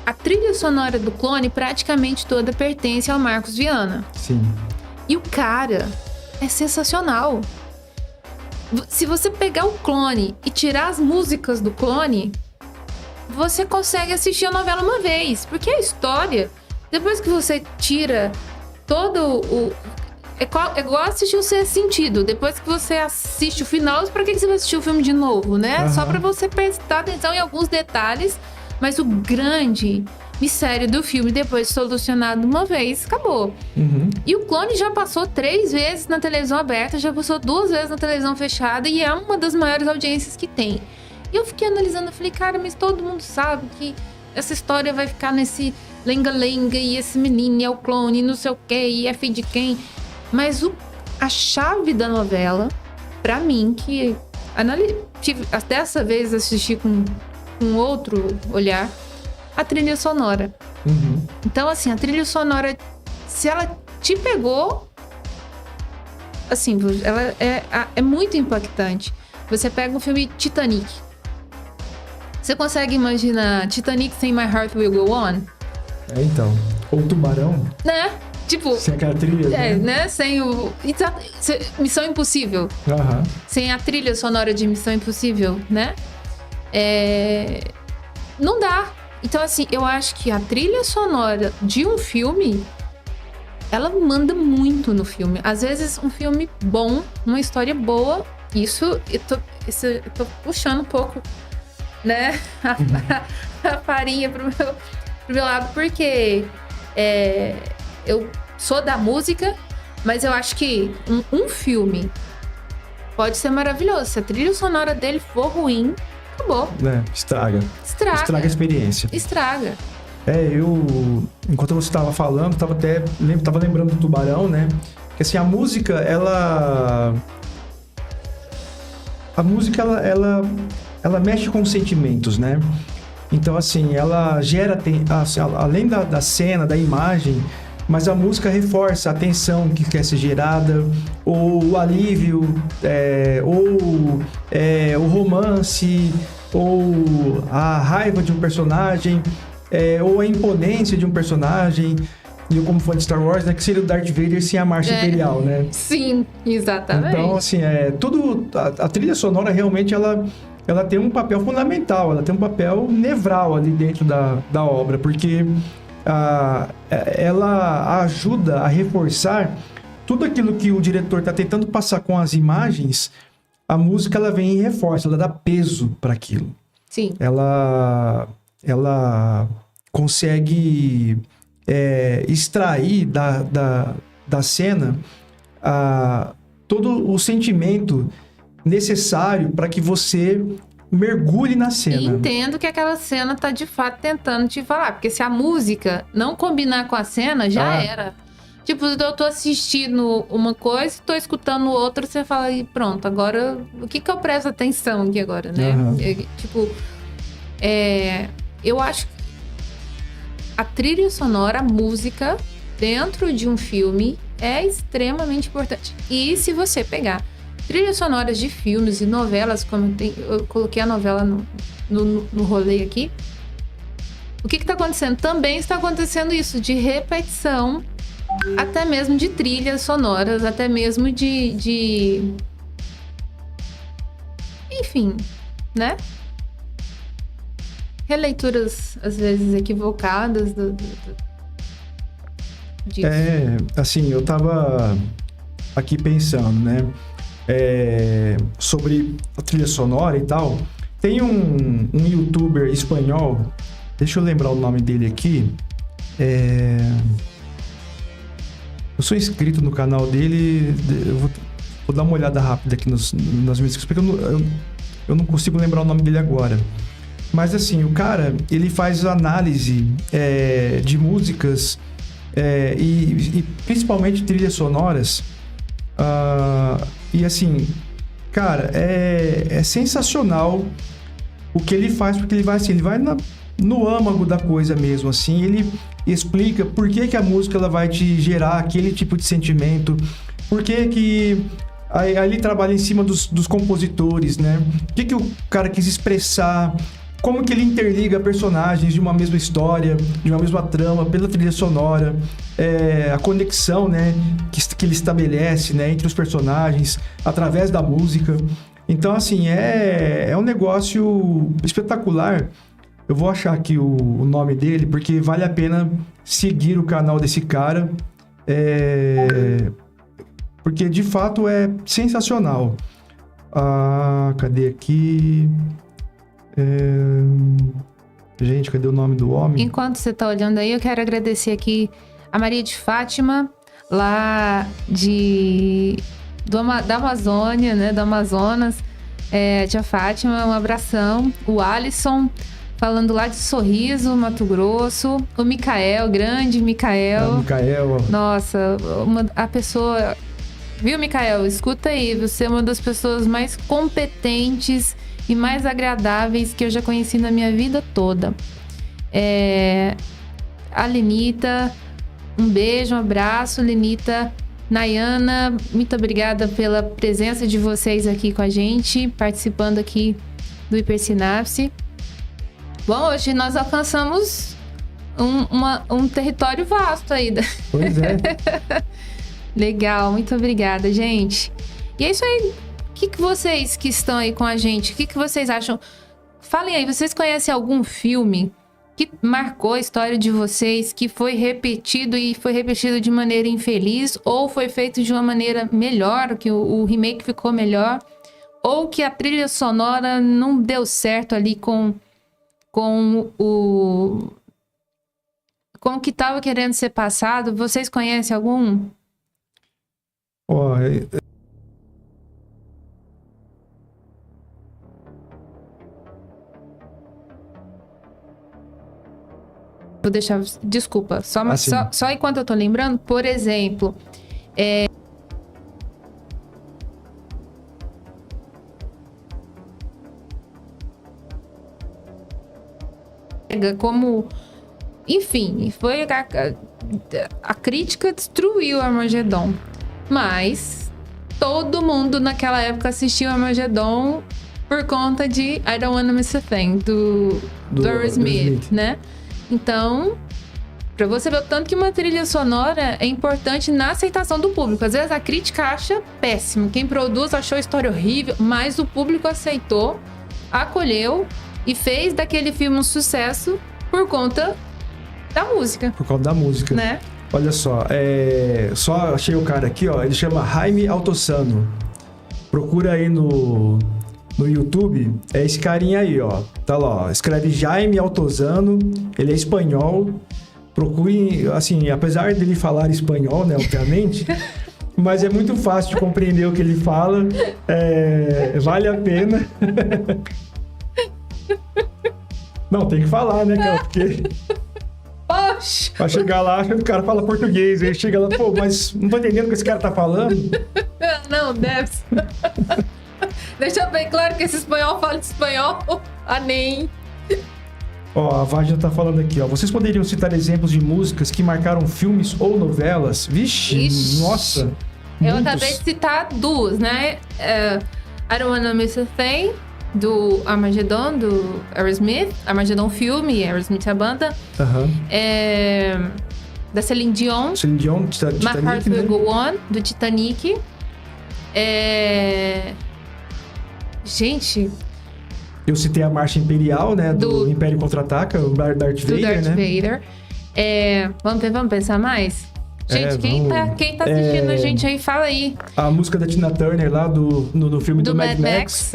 A trilha sonora do Clone praticamente toda pertence ao Marcos Viana. Sim. E o cara é sensacional. Se você pegar o Clone e tirar as músicas do Clone, você consegue assistir a novela uma vez. Porque a história... Depois que você tira todo o... É igual assistir o Sexto Sentido. Depois que você assiste o final, pra que você vai assistir o filme de novo, né? Só pra você prestar atenção em alguns detalhes. Mas o grande mistério do filme, depois solucionado uma vez, acabou. E o Clone já passou 3 vezes na televisão aberta, já passou 2 vezes na televisão fechada e é uma das maiores audiências que tem. E eu fiquei analisando, eu falei, cara, mas todo mundo sabe que essa história vai ficar nesse... lenga-lenga, e esse menino é o clone, não sei o que, e é filho de quem. Mas a chave da novela, pra mim, que dessa vez assisti com outro olhar, a trilha sonora. Então, assim, a trilha sonora, se ela te pegou, assim, ela é muito impactante. Você pega o filme Titanic. Você consegue imaginar Titanic sem My Heart Will Go On? Então. Ou Tubarão. Né? Tipo... Sem aquela trilha, né? Sem o... Missão Impossível. Sem a trilha sonora de Missão Impossível, né? Não dá. Então, assim, eu acho que a trilha sonora de um filme, ela manda muito no filme. Às vezes, um filme bom, uma história boa, eu tô puxando um pouco, né? A farinha pro meu lado, porque eu sou da música, mas eu acho que um filme pode ser maravilhoso. Se a trilha sonora dele for ruim, acabou. Estraga a experiência. Estraga. Enquanto você estava falando, tava lembrando do Tubarão, né? Porque assim, a música, ela mexe com sentimentos, né? Então, assim, ela gera, além da cena, da imagem, mas a música reforça a tensão que quer ser gerada, ou o alívio, o romance, ou a raiva de um personagem, ou a imponência de um personagem. E eu, como fã de Star Wars, né, que seria o Darth Vader sem a marcha imperial, né? Sim, exatamente. Então, assim, a trilha sonora realmente ela tem um papel fundamental, ela tem um papel nevral ali dentro da obra, porque ela ajuda a reforçar tudo aquilo que o diretor está tentando passar com as imagens. A música, ela vem e reforça, ela dá peso para aquilo. Sim. Ela consegue extrair da cena todo o sentimento necessário para que você mergulhe na cena. E entendo que aquela cena tá de fato tentando te falar, porque se a música não combinar com a cena, já era. Tipo, eu tô assistindo uma coisa, tô escutando outra, você fala, e pronto, agora o que eu presto atenção aqui agora, né? Eu acho que a trilha sonora, a música dentro de um filme é extremamente importante. E se você pegar trilhas sonoras de filmes e novelas, como eu coloquei a novela no rolê aqui, o que tá acontecendo? Também está acontecendo isso, de repetição, até mesmo de trilhas sonoras, até mesmo de... Enfim, né? Releituras, às vezes, equivocadas disso. Assim, eu tava aqui pensando, né? Sobre a trilha sonora e tal. Tem um youtuber espanhol Deixa eu lembrar o nome dele aqui. Eu sou inscrito no canal dele. Eu vou dar uma olhada rápida aqui nas músicas, porque eu não consigo lembrar o nome dele agora. Mas assim, o cara, ele faz análise de músicas e principalmente trilhas sonoras. E assim, cara, é sensacional o que ele faz, porque ele vai no âmago da coisa mesmo, assim. Ele explica por que a música ela vai te gerar aquele tipo de sentimento, por que aí ele trabalha em cima dos compositores, né? O que o cara quis expressar, como que ele interliga personagens de uma mesma história, de uma mesma trama, pela trilha sonora, a conexão, né, que ele estabelece, né, entre os personagens, através da música. Então, assim, é um negócio espetacular. Eu vou achar aqui o nome dele, porque vale a pena seguir o canal desse cara, porque de fato é sensacional. Cadê aqui? Gente, cadê o nome do homem? Enquanto você tá olhando aí, eu quero agradecer aqui a Maria de Fátima, lá da Amazônia, né? Do Amazonas. Tia Fátima, um abração. O Alisson, falando lá de Sorriso, Mato Grosso. O Micael, grande Micael. Micael. Nossa, a pessoa... Viu, Micael? Escuta aí, você é uma das pessoas mais competentes e mais agradáveis que eu já conheci na minha vida toda. A Lenita, um beijo, um abraço, Lenita. Nayana, muito obrigada pela presença de vocês aqui com a gente, participando aqui do Hipersinapse. Bom, hoje nós alcançamos um território vasto aí. Pois é. Legal, muito obrigada, gente. E é isso aí. O que vocês que estão aí com a gente, o que vocês acham? Falem aí, vocês conhecem algum filme que marcou a história de vocês, que foi repetido e foi repetido de maneira infeliz, ou foi feito de uma maneira melhor, que o remake ficou melhor, ou que a trilha sonora não deu certo ali com o que estava querendo ser passado? Vocês conhecem algum? Vou deixar... Desculpa, só enquanto eu tô lembrando, por exemplo... Como... Enfim, foi a crítica destruiu o Armagedon. Mas todo mundo naquela época assistiu Armagedon por conta de I Don't Wanna Miss a Thing, do Aerosmith, né? Então, pra você ver o tanto que uma trilha sonora é importante na aceitação do público. Às vezes a crítica acha péssimo, quem produz achou a história horrível, mas o público aceitou, acolheu e fez daquele filme um sucesso por conta da música. Por conta da música. Né? Olha só, só achei o cara aqui, ó, ele chama Jaime Altozano. Procura aí no YouTube, é esse carinha aí, ó. Tá lá, ó, escreve Jaime Altozano, ele é espanhol. Procure, assim, apesar dele falar espanhol, né, obviamente, mas é muito fácil de compreender o que ele fala, vale a pena. Não, tem que falar, né, cara, porque... Poxa! Vai chegar lá, achando que o cara fala português, aí chega lá, pô, mas não tô entendendo o que esse cara tá falando. Não, deve ser. Deixa bem claro que esse espanhol fala de espanhol. Nem. Ó, a Vágina tá falando aqui, ó. Vocês poderiam citar exemplos de músicas que marcaram filmes ou novelas? Vixe. Nossa. Eu acabei de citar duas, né? I Don't Wanna Miss a Thing, do Armagedon, do Aerosmith. Armagedon filme, Aerosmith a banda. Da Celine Dion. Celine Dion, Titanic, My Heart Will Go On, do Titanic. Gente... Eu citei a Marcha Imperial, né? Do Império Contra-Ataca, o Darth Vader, né? Vader. Vamos pensar mais? Gente, quem tá assistindo a gente aí, fala aí. A música da Tina Turner lá no filme do Mad Max.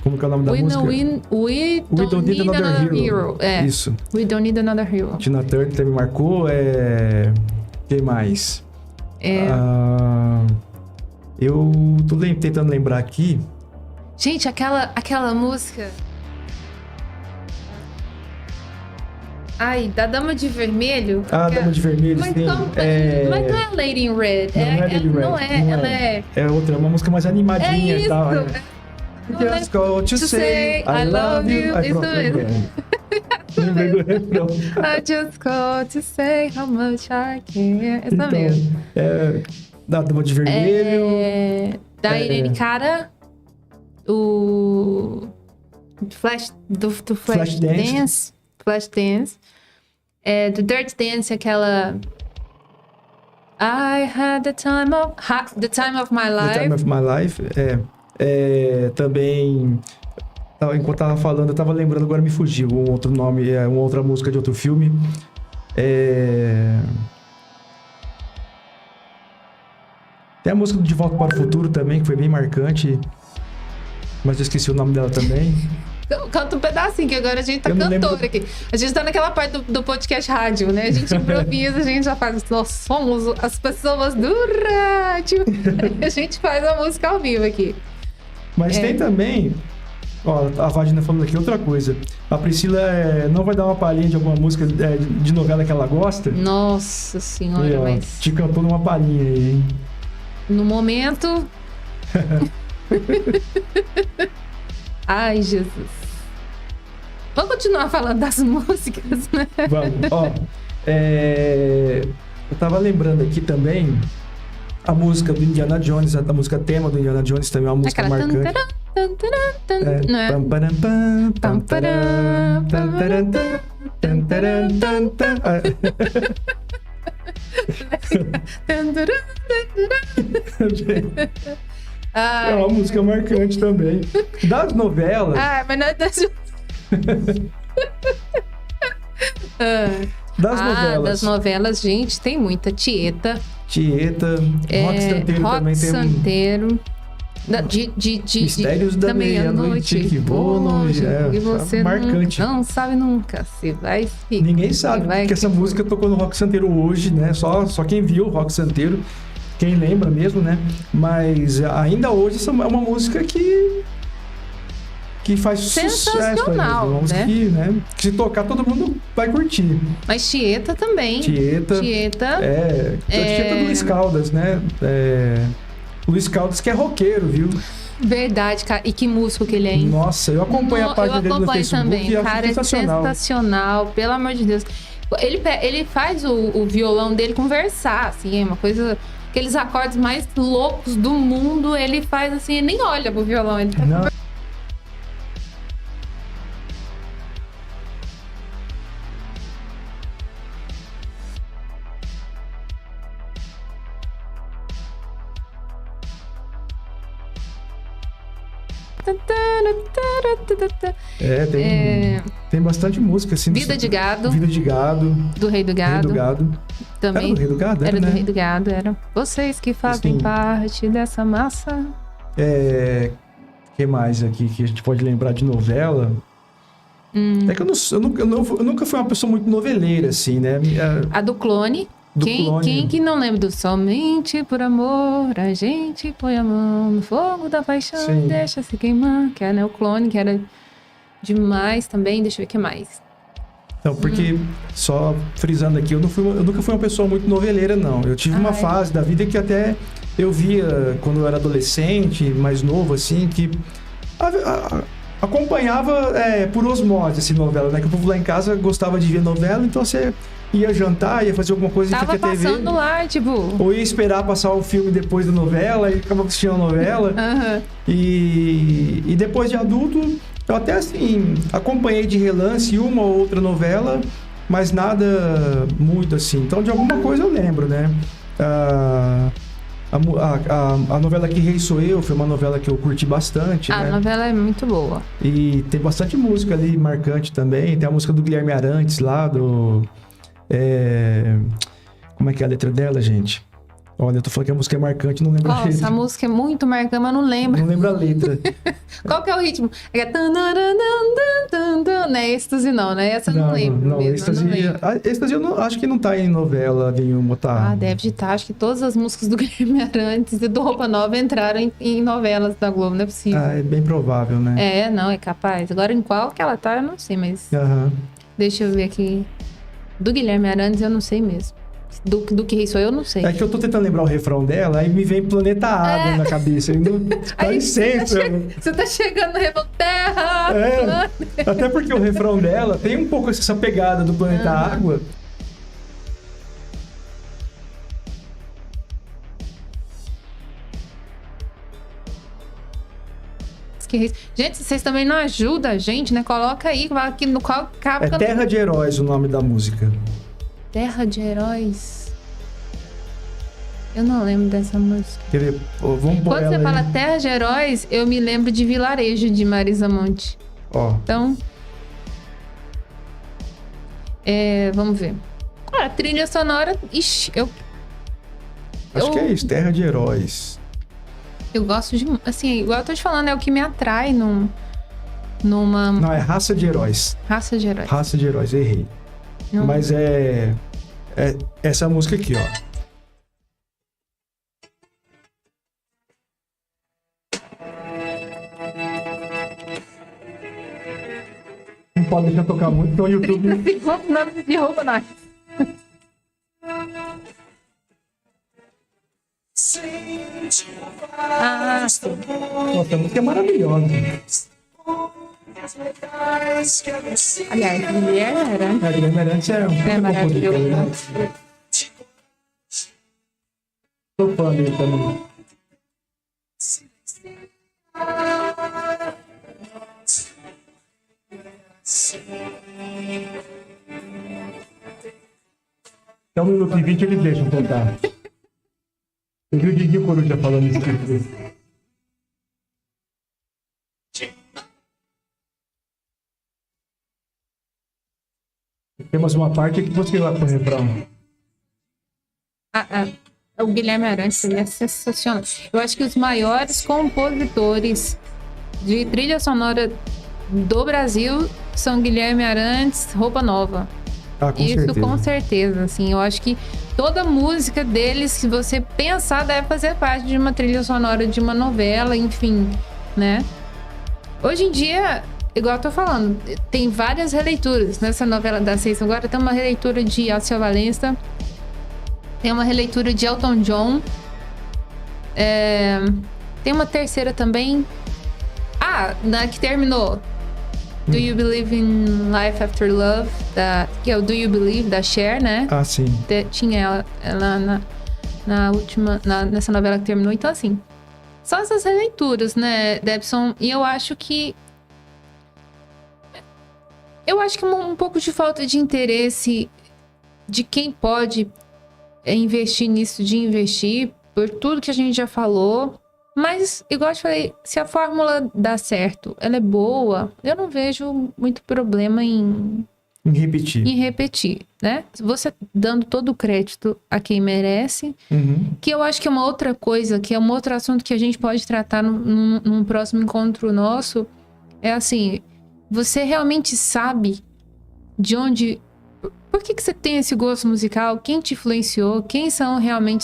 Como que é o nome da música? We don't need another hero. Isso. We don't need another hero. Tina Turner também marcou. Quem mais? Eu tô tentando lembrar aqui. Gente, aquela música... Ai, da Dama de Vermelho. Dama de Vermelho, mas sim. Mas não é Lady in Red. Não é Lady in Red. Não é, ela é... É outra, uma música mais animadinha e tal. Just call to say I love you. Isso mesmo. Lembrei do refrão. I just call to say how much I care. Essa mesmo. Da Dama de Vermelho. Da Irene Cara. O... Do Flash Dance. Flash Dance. Do Dirty Dance, aquela... I had the time of my life. The time of my life. Também... Enquanto tava falando, eu tava lembrando, agora me fugiu um outro nome, uma outra música de outro filme. Tem a música do De Volta para o Futuro também, que foi bem marcante. Mas eu esqueci o nome dela também. Canta um pedacinho, que agora a gente tá cantor aqui. A gente tá naquela parte do podcast rádio, né? A gente improvisa, a gente já faz... Nós somos as pessoas do rádio. A gente faz a música ao vivo aqui. Mas tem também... Ó, a Vagina falando aqui outra coisa. A Priscila não vai dar uma palhinha de alguma música de novela que ela gosta? Nossa senhora, e, ó, mas... te cantou numa palhinha aí, hein? No momento... Ai, Jesus. Vamos continuar falando das músicas, né? Vamos. Ó, eu tava lembrando aqui também a música do Indiana Jones, a música tema do Indiana Jones também é uma música marcante. Não é? É uma música marcante também. Das novelas... mas não é das... Das novelas, gente, tem muita. Tieta, Rock Santeiro também tem Santeiro. Mistérios da Meia-Noite que voam longe. E você marcante. não sabe nunca se vai... Ninguém sabe, porque essa música tocou no Rock Santeiro hoje, né? Só quem viu o Rock Santeiro, quem lembra mesmo, né? Mas ainda hoje essa é uma música que faz sensacional, sucesso. Né? Que se tocar todo mundo vai curtir. Mas Tieta também. Tieta do Luiz Caldas, né? Luiz Caldas que é roqueiro, viu? Verdade, cara. E que músico que ele é, hein? Nossa, eu acompanho a página dele no Facebook também. E acho cara, sensacional. É sensacional, pelo amor de Deus. Ele faz o violão dele conversar, assim, é uma coisa... Aqueles acordes mais loucos do mundo, ele faz assim, ele nem olha pro violão, ele tá conversando. Tem bastante música assim. Vida de Gado. Do Rei do Gado. Também. Era do Rei do Gado? Era do Rei do Gado, era. Vocês que fazem parte dessa massa. Que mais aqui que a gente pode lembrar de novela? É que eu nunca fui uma pessoa muito noveleira, assim, né? A do Clone. Quem que não lembra do Somente por Amor, a gente põe a mão no fogo da paixão e deixa se queimar, que era, né, o Clone, que era demais também. Deixa eu ver o que mais. Então, porque, só frisando aqui, eu nunca fui uma pessoa muito noveleira, não. Eu tive uma fase da vida que até eu via, quando eu era adolescente, mais novo, assim, que acompanhava por osmose, assim, novela, né? Que o povo lá em casa gostava de ver novela, então você ia jantar, ia fazer alguma coisa e fica TV. Tava passando lá, tipo... Ou ia esperar passar o filme depois da novela e acabava assistindo a novela. E depois de adulto, eu até, assim, acompanhei de relance uma ou outra novela, mas nada muito, assim. Então, de alguma coisa eu lembro, né? A novela Que Rei Sou Eu foi uma novela que eu curti bastante, né? A novela é muito boa. E tem bastante música ali, marcante também. Tem a música do Guilherme Arantes lá, do... Como é que é a letra dela, gente? Olha, eu tô falando que a música é marcante, não lembro a Nossa, letra. a música é muito marcante, mas não lembro. Não lembro a letra. Qual que é o ritmo? É não é êxtase não, né? Essa eu não lembro não, mesmo, êxtase, eu não lembro. êxtase eu não, acho que não tá em novela nenhuma, tá? Ah, deve estar. Acho que todas as músicas do Guilherme Arantes e do Roupa Nova entraram em novelas da Globo, não é possível. Ah, é bem provável, né? É, não, é capaz. Agora em qual que ela tá, eu não sei, mas Aham. deixa eu ver aqui. Do Guilherme Arantes eu não sei mesmo. Do que isso eu não sei. É que eu tô tentando lembrar o refrão dela, aí me vem Planeta Água na cabeça. E não, dá Aí licença. Você tá chegando no refrão Terra! É, até porque o refrão dela tem um pouco essa pegada do Planeta Água. Gente, vocês também não ajudam a gente, né? Coloca aí, vai aqui no qual capa. É Terra de Heróis o nome da música. Terra de Heróis. Eu não lembro dessa música. Quer ver? Ó, vamos pôr Quando ela você aí. fala Terra de Heróis, eu me lembro de Vilarejo, de Marisa Monte. Ó, Então, vamos ver. A trilha sonora, ixi, acho que é isso, Terra de Heróis. eu gosto de, assim, igual eu tô te falando, é o que me atrai numa Não, é Raça de Heróis. raça de heróis. Raça de Heróis, errei. Não. Mas é essa música aqui, ó. Não pode deixar tocar muito, então o YouTube... Nome de roupa, não. Ah, sim. Nossa, a música é maravilhosa. Aliás, Guilherme Arantes A Guilherme Arantes é um puta maravilhoso. compositor, né? Sou fã dele também. Até 1 minuto e 20 eles deixam contar. Eu vi o Diguinho Coruja falando isso aqui. Temos uma parte que você vai pro refrão. O Guilherme Arantes, ele é sensacional. Eu acho que os maiores compositores de trilha sonora do Brasil são Guilherme Arantes, Roupa Nova. Ah, com Isso certeza. com certeza, assim, eu acho que toda música deles, se você pensar, deve fazer parte de uma trilha sonora de uma novela, enfim, né? Hoje em dia, igual eu tô falando, tem várias releituras nessa novela da Seis. Agora tem uma releitura de Alceu Valença, tem uma releitura de Elton John, tem uma terceira também, na que terminou. Do You Believe in Life After Love, que é o Do You Believe, da Cher, né? Ah, sim. Tinha ela na última, nessa novela que terminou. Então, assim, são essas releituras, né, Debson? E eu acho que um pouco de falta de interesse de quem pode investir nisso, de investir, por tudo que a gente já falou. Mas, igual eu te falei, se a fórmula dá certo, ela é boa, eu não vejo muito problema em repetir, né? Você dando todo o crédito a quem merece, que eu acho que é uma outra coisa, que é um outro assunto que a gente pode tratar num próximo encontro nosso, é assim, você realmente sabe de onde... Por que você tem esse gosto musical? Quem te influenciou? Quem são realmente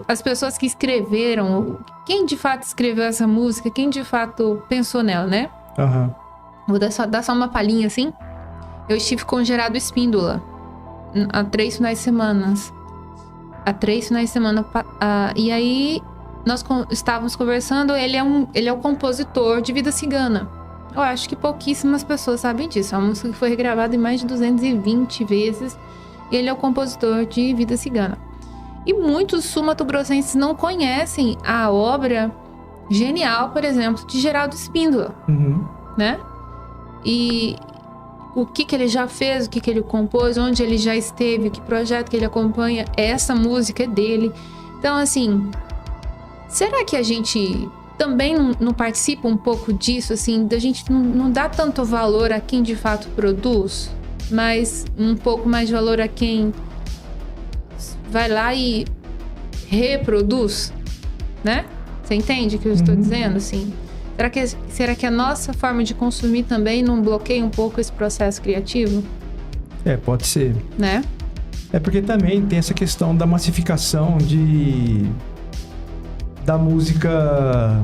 as pessoas que escreveram, quem de fato escreveu essa música, quem de fato pensou nela, né? Vou dar só uma palhinha assim. Eu estive com Gerardo Espíndola há 3 finais de semana. E aí nós estávamos conversando. Ele é o compositor de Vida Cigana. Eu acho que pouquíssimas pessoas sabem disso. É uma música que foi regravada em mais de 220 vezes. E ele é o compositor de Vida Cigana. E muitos sul-mato-grossenses não conhecem a obra genial, por exemplo, de Geraldo Espíndola, né? E o que ele já fez, o que ele compôs, onde ele já esteve, que projeto que ele acompanha, essa música é dele. Então, assim, será que a gente também não participa um pouco disso, assim, da gente não dá tanto valor a quem de fato produz, mas um pouco mais de valor a quem vai lá e reproduz, né? Você entende o que eu estou dizendo, assim? Será que a nossa forma de consumir também não bloqueia um pouco esse processo criativo? Pode ser. Né? É porque também tem essa questão da massificação da música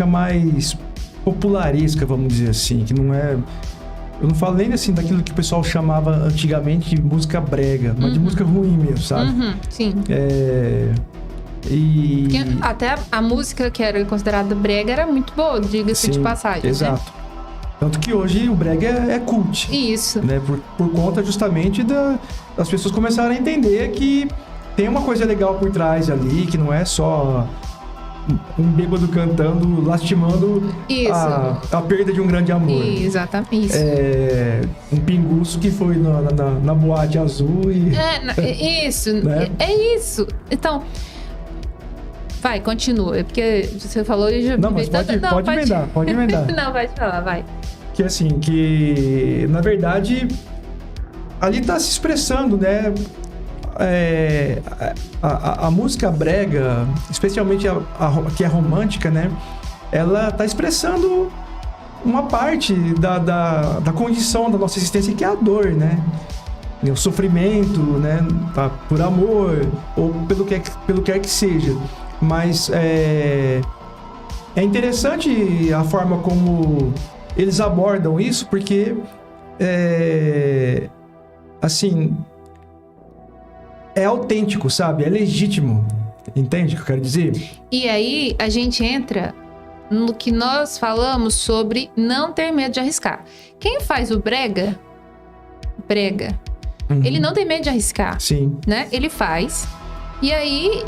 mais popularesca, vamos dizer assim, que não é... Eu não falo nem assim daquilo que o pessoal chamava antigamente de música brega, mas de música ruim mesmo, sabe? Sim. Porque até a música que era considerada brega era muito boa, diga-se de passagem. Exato. Né? Tanto que hoje o brega é cult. Isso. Né? Por conta justamente das pessoas começarem a entender que tem uma coisa legal por trás ali, que não é só um bêbado cantando, lastimando a perda de um grande amor. Exatamente. Um pinguço que foi na boate azul e... Isso. Né? É isso. Então... Vai, continua. Porque você falou e já... Não, mas pode emendar. Não, pode falar, vai. Que assim, que na verdade ali tá se expressando, né? A música brega, especialmente a que é romântica, né? Ela tá expressando uma parte da condição da nossa existência, que é a dor, né? O sofrimento, né? Tá? Por amor, ou pelo que quer que seja. Mas é interessante a forma como eles abordam isso, porque assim, é autêntico, sabe? É legítimo. Entende o que eu quero dizer? E aí a gente entra no que nós falamos sobre não ter medo de arriscar. Quem faz o brega, ele não tem medo de arriscar. Sim. Né? Ele faz. E aí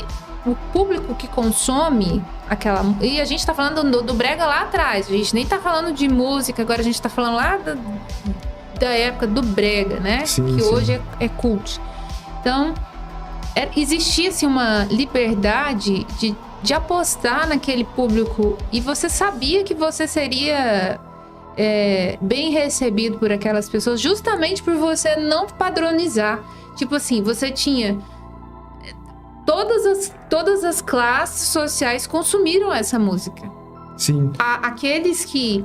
o público que consome aquela... E a gente tá falando do brega lá atrás. A gente nem tá falando de música, agora a gente tá falando lá da época do brega, né? Sim, que sim. hoje é cult. Então, existia assim, uma liberdade de apostar naquele público, e você sabia que você seria bem recebido por aquelas pessoas, justamente por você não padronizar. Tipo assim, você tinha... Todas as classes sociais consumiram essa música. Sim. Aqueles que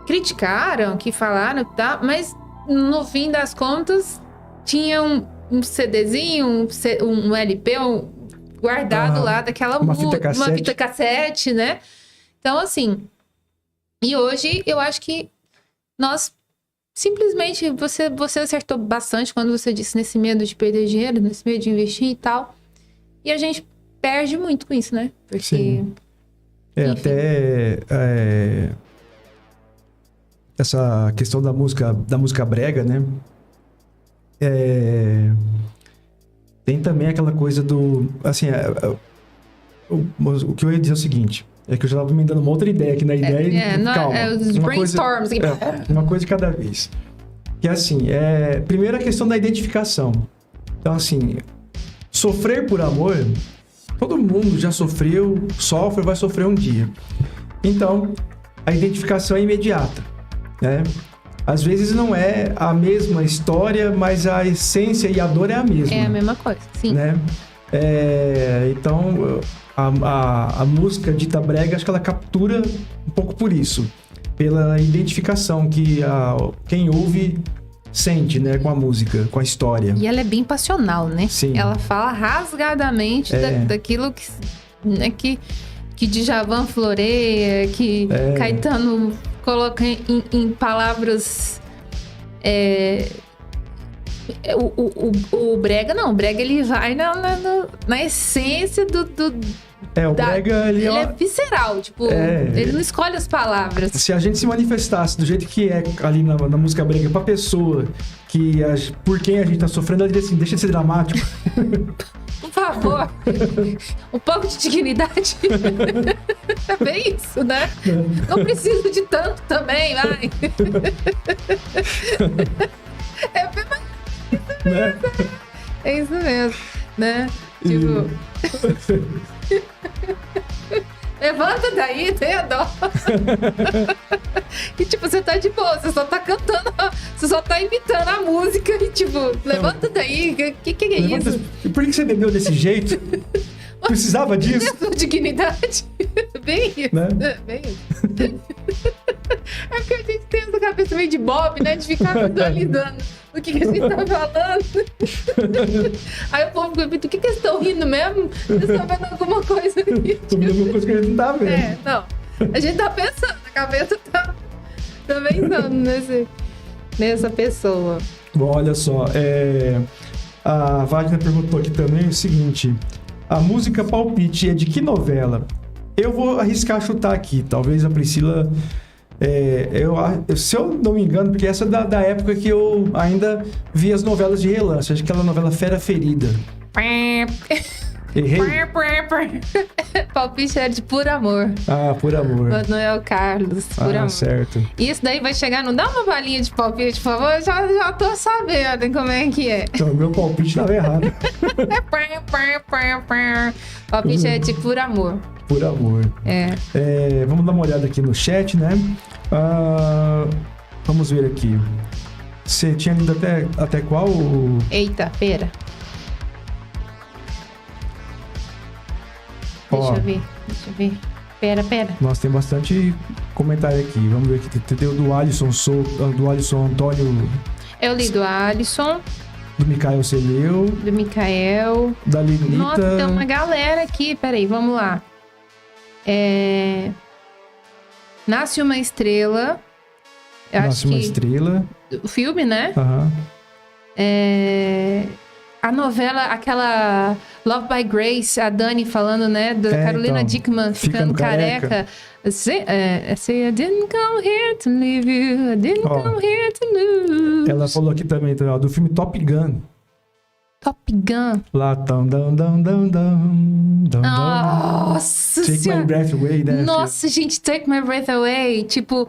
criticaram, que falaram, tá? Mas no fim das contas tinha um CDzinho, um LP guardado lá daquela música, uma fita cassete, né? Então, assim, e hoje eu acho que nós simplesmente, você acertou bastante quando você disse nesse medo de perder dinheiro, nesse medo de investir e tal. E a gente perde muito com isso, né? Porque... Sim. Essa questão da música brega, né? Tem também aquela coisa do... Assim, o que eu ia dizer é o seguinte... É que eu já estava me dando uma outra ideia aqui na ideia. Calma. Os brainstorms. Uma coisa de cada vez. Que é assim, primeiro a questão da identificação. Então, assim, sofrer por amor, todo mundo já sofreu, sofre, vai sofrer um dia. Então, a identificação é imediata, né? Às vezes não é a mesma história, mas a essência e a dor é a mesma. É a mesma coisa, sim. Né? Então... A música dita brega, acho que ela captura um pouco por isso. Pela identificação que quem ouve sente, né? Com a música, com a história. E ela é bem passional, né? Sim. Ela fala rasgadamente daquilo que Djavan floreia, que Caetano coloca em palavras... O brega não, o brega ele vai na essência o brega ele é visceral, tipo, ele não escolhe as palavras. Se a gente se manifestasse do jeito que é ali na música brega pra pessoa por quem a gente tá sofrendo, ela diria assim, deixa de ser dramático. Por favor, um pouco de dignidade. É bem isso, né? Não preciso de tanto também, vai. Né? É isso mesmo, né? Tipo... Levanta daí, tenha dó. E tipo, você tá de boa, você só tá cantando, você só tá imitando a música e tipo, levanta daí, que é isso? Por que você bebeu desse jeito? Precisava disso? Sua dignidade. Bem isso, né? Bem isso. É porque a gente tem essa cabeça meio de Bob, né? De ficar visualizando o que a gente tá falando. Aí o povo pergunta, o que eles estão rindo mesmo? Eles estão vendo alguma coisa ali. Tô vendo alguma coisa que a gente não tá vendo. Não. A gente tá pensando, a cabeça tá pensando nessa pessoa. Bom, olha só, a Wagner perguntou aqui também o seguinte: a música palpite é de que novela? Eu vou arriscar chutar aqui, talvez a Priscila... se eu não me engano, porque essa é da época que eu ainda vi as novelas de relance, acho que aquela novela Fera Ferida. Errei? Palpite é de Por Amor. Ah, Por Amor. Manuel Carlos, Por Amor. Certo. Isso daí vai chegar, não dá uma balinha de palpite, por favor? Eu já tô sabendo como é que é. Então, meu palpite estava errado. Palpite é de Por Amor. Por Amor. Vamos dar uma olhada aqui no chat, né? Vamos ver aqui. Você tinha lido até qual? Eita, pera. Deixa eu ver. Pera. Nossa, tem bastante comentário aqui. Vamos ver aqui. Tem o do Alisson Antônio. Eu li do Alisson. Do Mikael você leu. Do Mikael. Da Lenita. Nossa, tem uma galera aqui. Peraí, vamos lá. Nasce uma Estrela. Nasce uma Estrela. O filme, né? Aham. A novela, aquela Love by Grace, a Dani falando, né? Da Carolina Dickman ficando careca. Say, I didn't come here to leave you, I didn't come here to lose. Ela falou aqui também, do filme Top Gun. Top Gun. Lá, Nossa Take senhora. My Breath Away, né? Nossa, gente, Take My Breath Away. Tipo,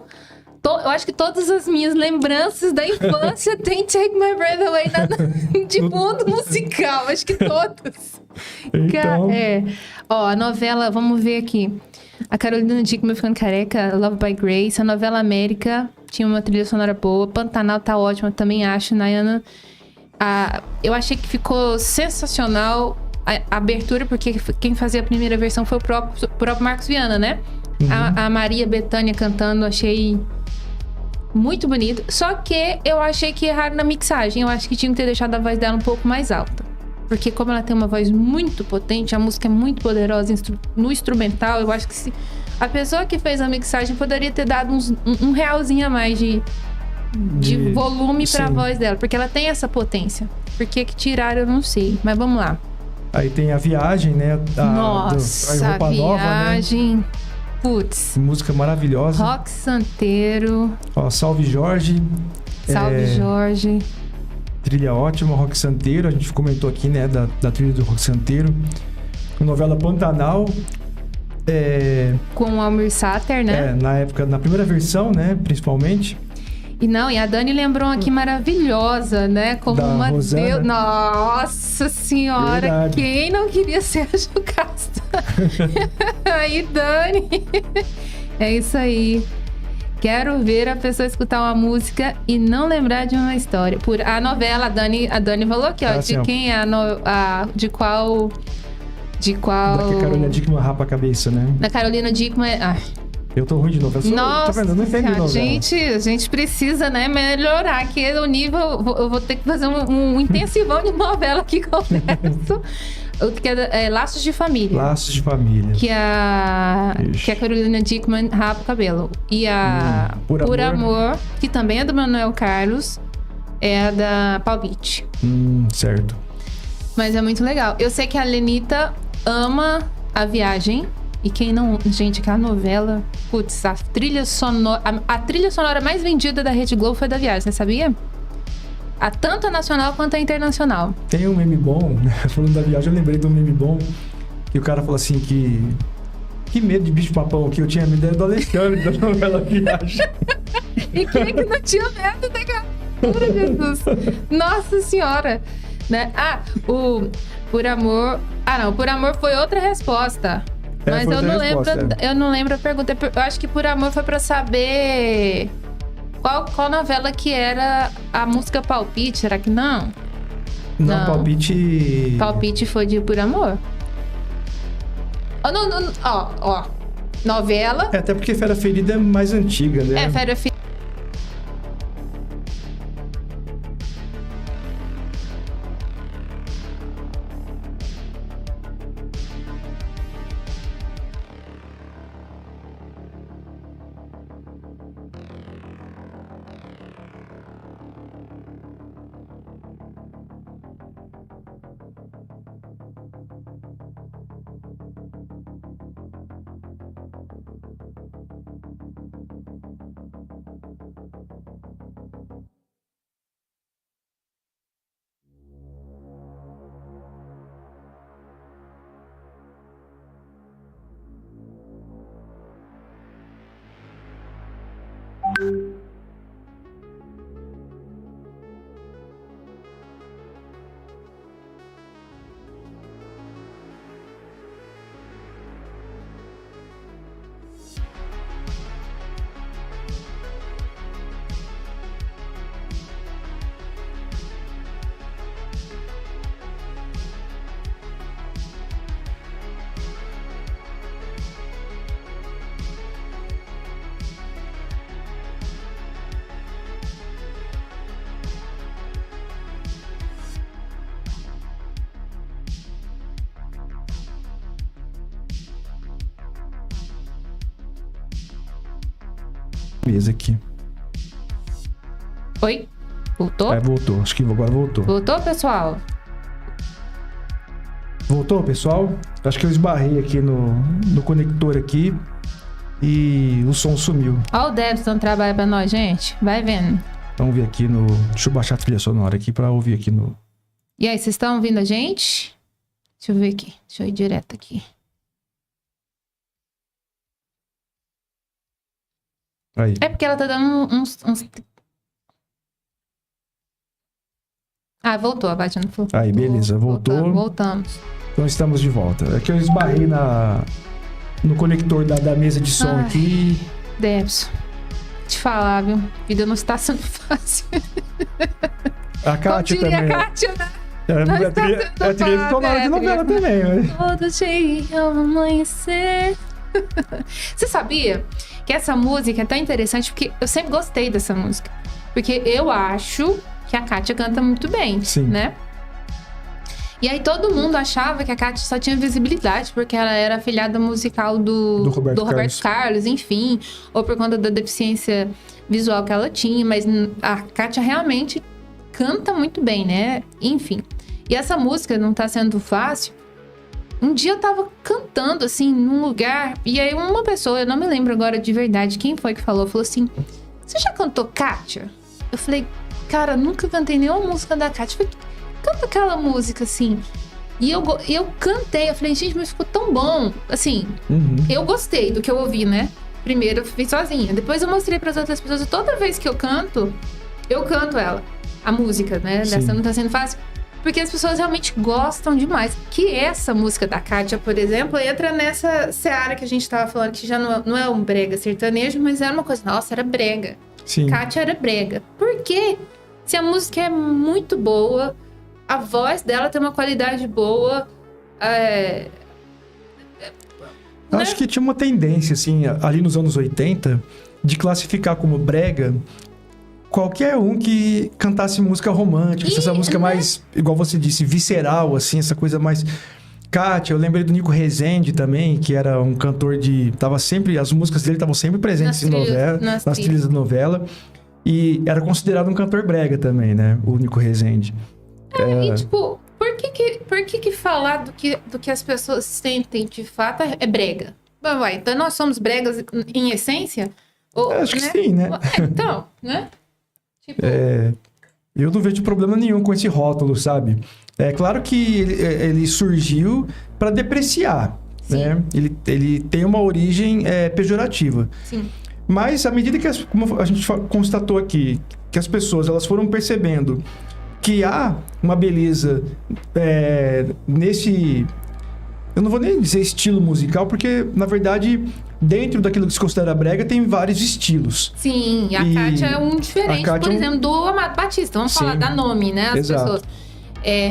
eu acho que todas as minhas lembranças da infância tem Take My Breath Away de fundo musical. Acho que todas. Então... a novela, vamos ver aqui. A Carolina Dickman ficando careca, Love by Grace. A novela América tinha uma trilha sonora boa. Pantanal tá ótima, também acho, Nayana. Eu achei que ficou sensacional a abertura, porque quem fazia a primeira versão foi o próprio Marcos Viana, né? Uhum. A Maria Bethânia cantando, achei muito bonito. Só que eu achei que erraram na mixagem. Eu acho que tinham que ter deixado a voz dela um pouco mais alta. Porque como ela tem uma voz muito potente, a música é muito poderosa no instrumental, eu acho que a pessoa que fez a mixagem poderia ter dado um realzinho a mais de volume pra voz dela. Porque ela tem essa potência. Por que tiraram, eu não sei. Mas vamos lá. Aí tem A Viagem, né? Nossa, a Roupa Viagem. Nova, né? Putz. Música maravilhosa. Rock Santeiro. Salve Jorge. Salve Jorge. Trilha ótima, Rock Santeiro. A gente comentou aqui, né? Da trilha do Rock Santeiro. Novela Pantanal. Com o Almir Sater, né? Na época, na primeira versão, né? Principalmente. E a Dani lembrou aqui maravilhosa, né? Como da uma Rosana. Deus. Nossa Senhora, Verdade. Quem não queria ser a Jocasta? Aí, Dani. É isso aí. Quero ver a pessoa escutar uma música e não lembrar de uma história. Por a novela, a Dani falou aqui, ó, de quem é de qual. Da que a Carolina Dickman rapa a cabeça, né? Da Carolina Dickman. Eu tô ruim de novo. Nossa, tá vendo? Eu não entendi novela. a gente precisa, né, melhorar aqui o nível. Eu vou ter que fazer um intensivão de novela aqui com o que é Laços de Família. Laços de Família. Que a Carolina Dickman rapa o cabelo. E a Por Amor, que também é do Manuel Carlos, é a da Palpite. Certo. Mas é muito legal. Eu sei que a Lenita ama A Viagem. E quem não... Gente, aquela novela... Putz, a trilha sonora mais vendida da Rede Globo foi da Viagem, você sabia? Tanto a nacional quanto a internacional. Tem um meme bom, né? Falando da Viagem, eu lembrei de um meme bom. Que o cara falou assim que medo de bicho-papão que eu tinha medo do Alexandre da novela Viagem. E quem é que não tinha medo daquela... Jesus. Nossa Senhora. Né? Por Amor... não. Por Amor foi outra resposta. Mas eu não lembro a pergunta. Eu acho que Por Amor foi pra saber Qual novela que era a música Palpite? Será que não? Não, Palpite... Palpite foi de Por Amor. Ó. Novela. Até porque Fera Ferida é mais antiga, né? Fera Ferida. Mesa aqui. Oi? Voltou? Voltou. Acho que agora voltou. Voltou, pessoal? Voltou, pessoal? Acho que eu esbarrei aqui no conector aqui e o som sumiu. Ó, o Debson trabalha pra nós, gente. Vai vendo. Vamos ver aqui no... Deixa eu baixar a trilha sonora aqui pra ouvir aqui no... E aí, vocês estão ouvindo a gente? Deixa eu ver aqui. Deixa eu ir direto aqui. Aí. É porque ela tá dando uns... Ah, voltou, a Bátia não falou. Aí, beleza, voltou. Voltamos. Então estamos de volta. É que eu esbarrei no conector da mesa de som aqui. Debson, te falar, viu? A vida não está sendo fácil. A Kátia também. A Kátia, né? É trilha sonora de novela também, né? Todo dia ao amanhecer. Você sabia que essa música é tão interessante? Porque eu sempre gostei dessa música. Porque eu acho que a Kátia canta muito bem, sim, né? E aí todo mundo achava que a Kátia só tinha visibilidade porque ela era afilhada musical do Roberto Carlos, enfim, ou por conta da deficiência visual que ela tinha, mas a Kátia realmente canta muito bem, né? Enfim. E essa música não tá sendo fácil. Um dia eu tava cantando, assim, num lugar, e aí uma pessoa, eu não me lembro agora de verdade quem foi que falou assim, você já cantou Kátia? Eu falei, cara, nunca cantei nenhuma música da Kátia. Eu falei, canta aquela música, assim. E eu cantei, eu falei, gente, mas ficou tão bom. Assim, eu gostei do que eu ouvi, né? Primeiro eu fiz sozinha, depois eu mostrei pras outras pessoas, e toda vez que eu canto ela. A música, né? Sim. Dessa não tá sendo fácil. Porque as pessoas realmente gostam demais. Que essa música da Kátia, por exemplo, entra nessa seara que a gente tava falando, que já não é um brega sertanejo, mas era uma coisa, nossa, era brega. Sim. Kátia era brega. Por quê? Se a música é muito boa, a voz dela tem uma qualidade boa, Acho que tinha uma tendência, assim, ali nos anos 80, de classificar como brega qualquer um que cantasse música romântica, essa música mais, igual você disse, visceral, assim, essa coisa mais... Kátia, eu lembrei do Nico Rezende também, que era um cantor de... as músicas dele estavam sempre presentes nas trilhas da novela. E era considerado um cantor brega também, né? O Nico Rezende. E tipo, por que falar do que as pessoas sentem de fato é brega? Então nós somos bregas em essência? Acho que sim, né? Então, né? Tipo... eu não vejo problema nenhum com esse rótulo, sabe? É claro que ele surgiu para depreciar, né? Ele tem uma origem pejorativa. Sim. Mas à medida que, como a gente constatou aqui, que as pessoas elas foram percebendo que há uma beleza nesse... Eu não vou nem dizer estilo musical, porque, na verdade, dentro daquilo que se considera brega, tem vários estilos. Sim, a Kátia é um diferente, por exemplo, do Amado Batista. Vamos falar, dar nome, né, as pessoas.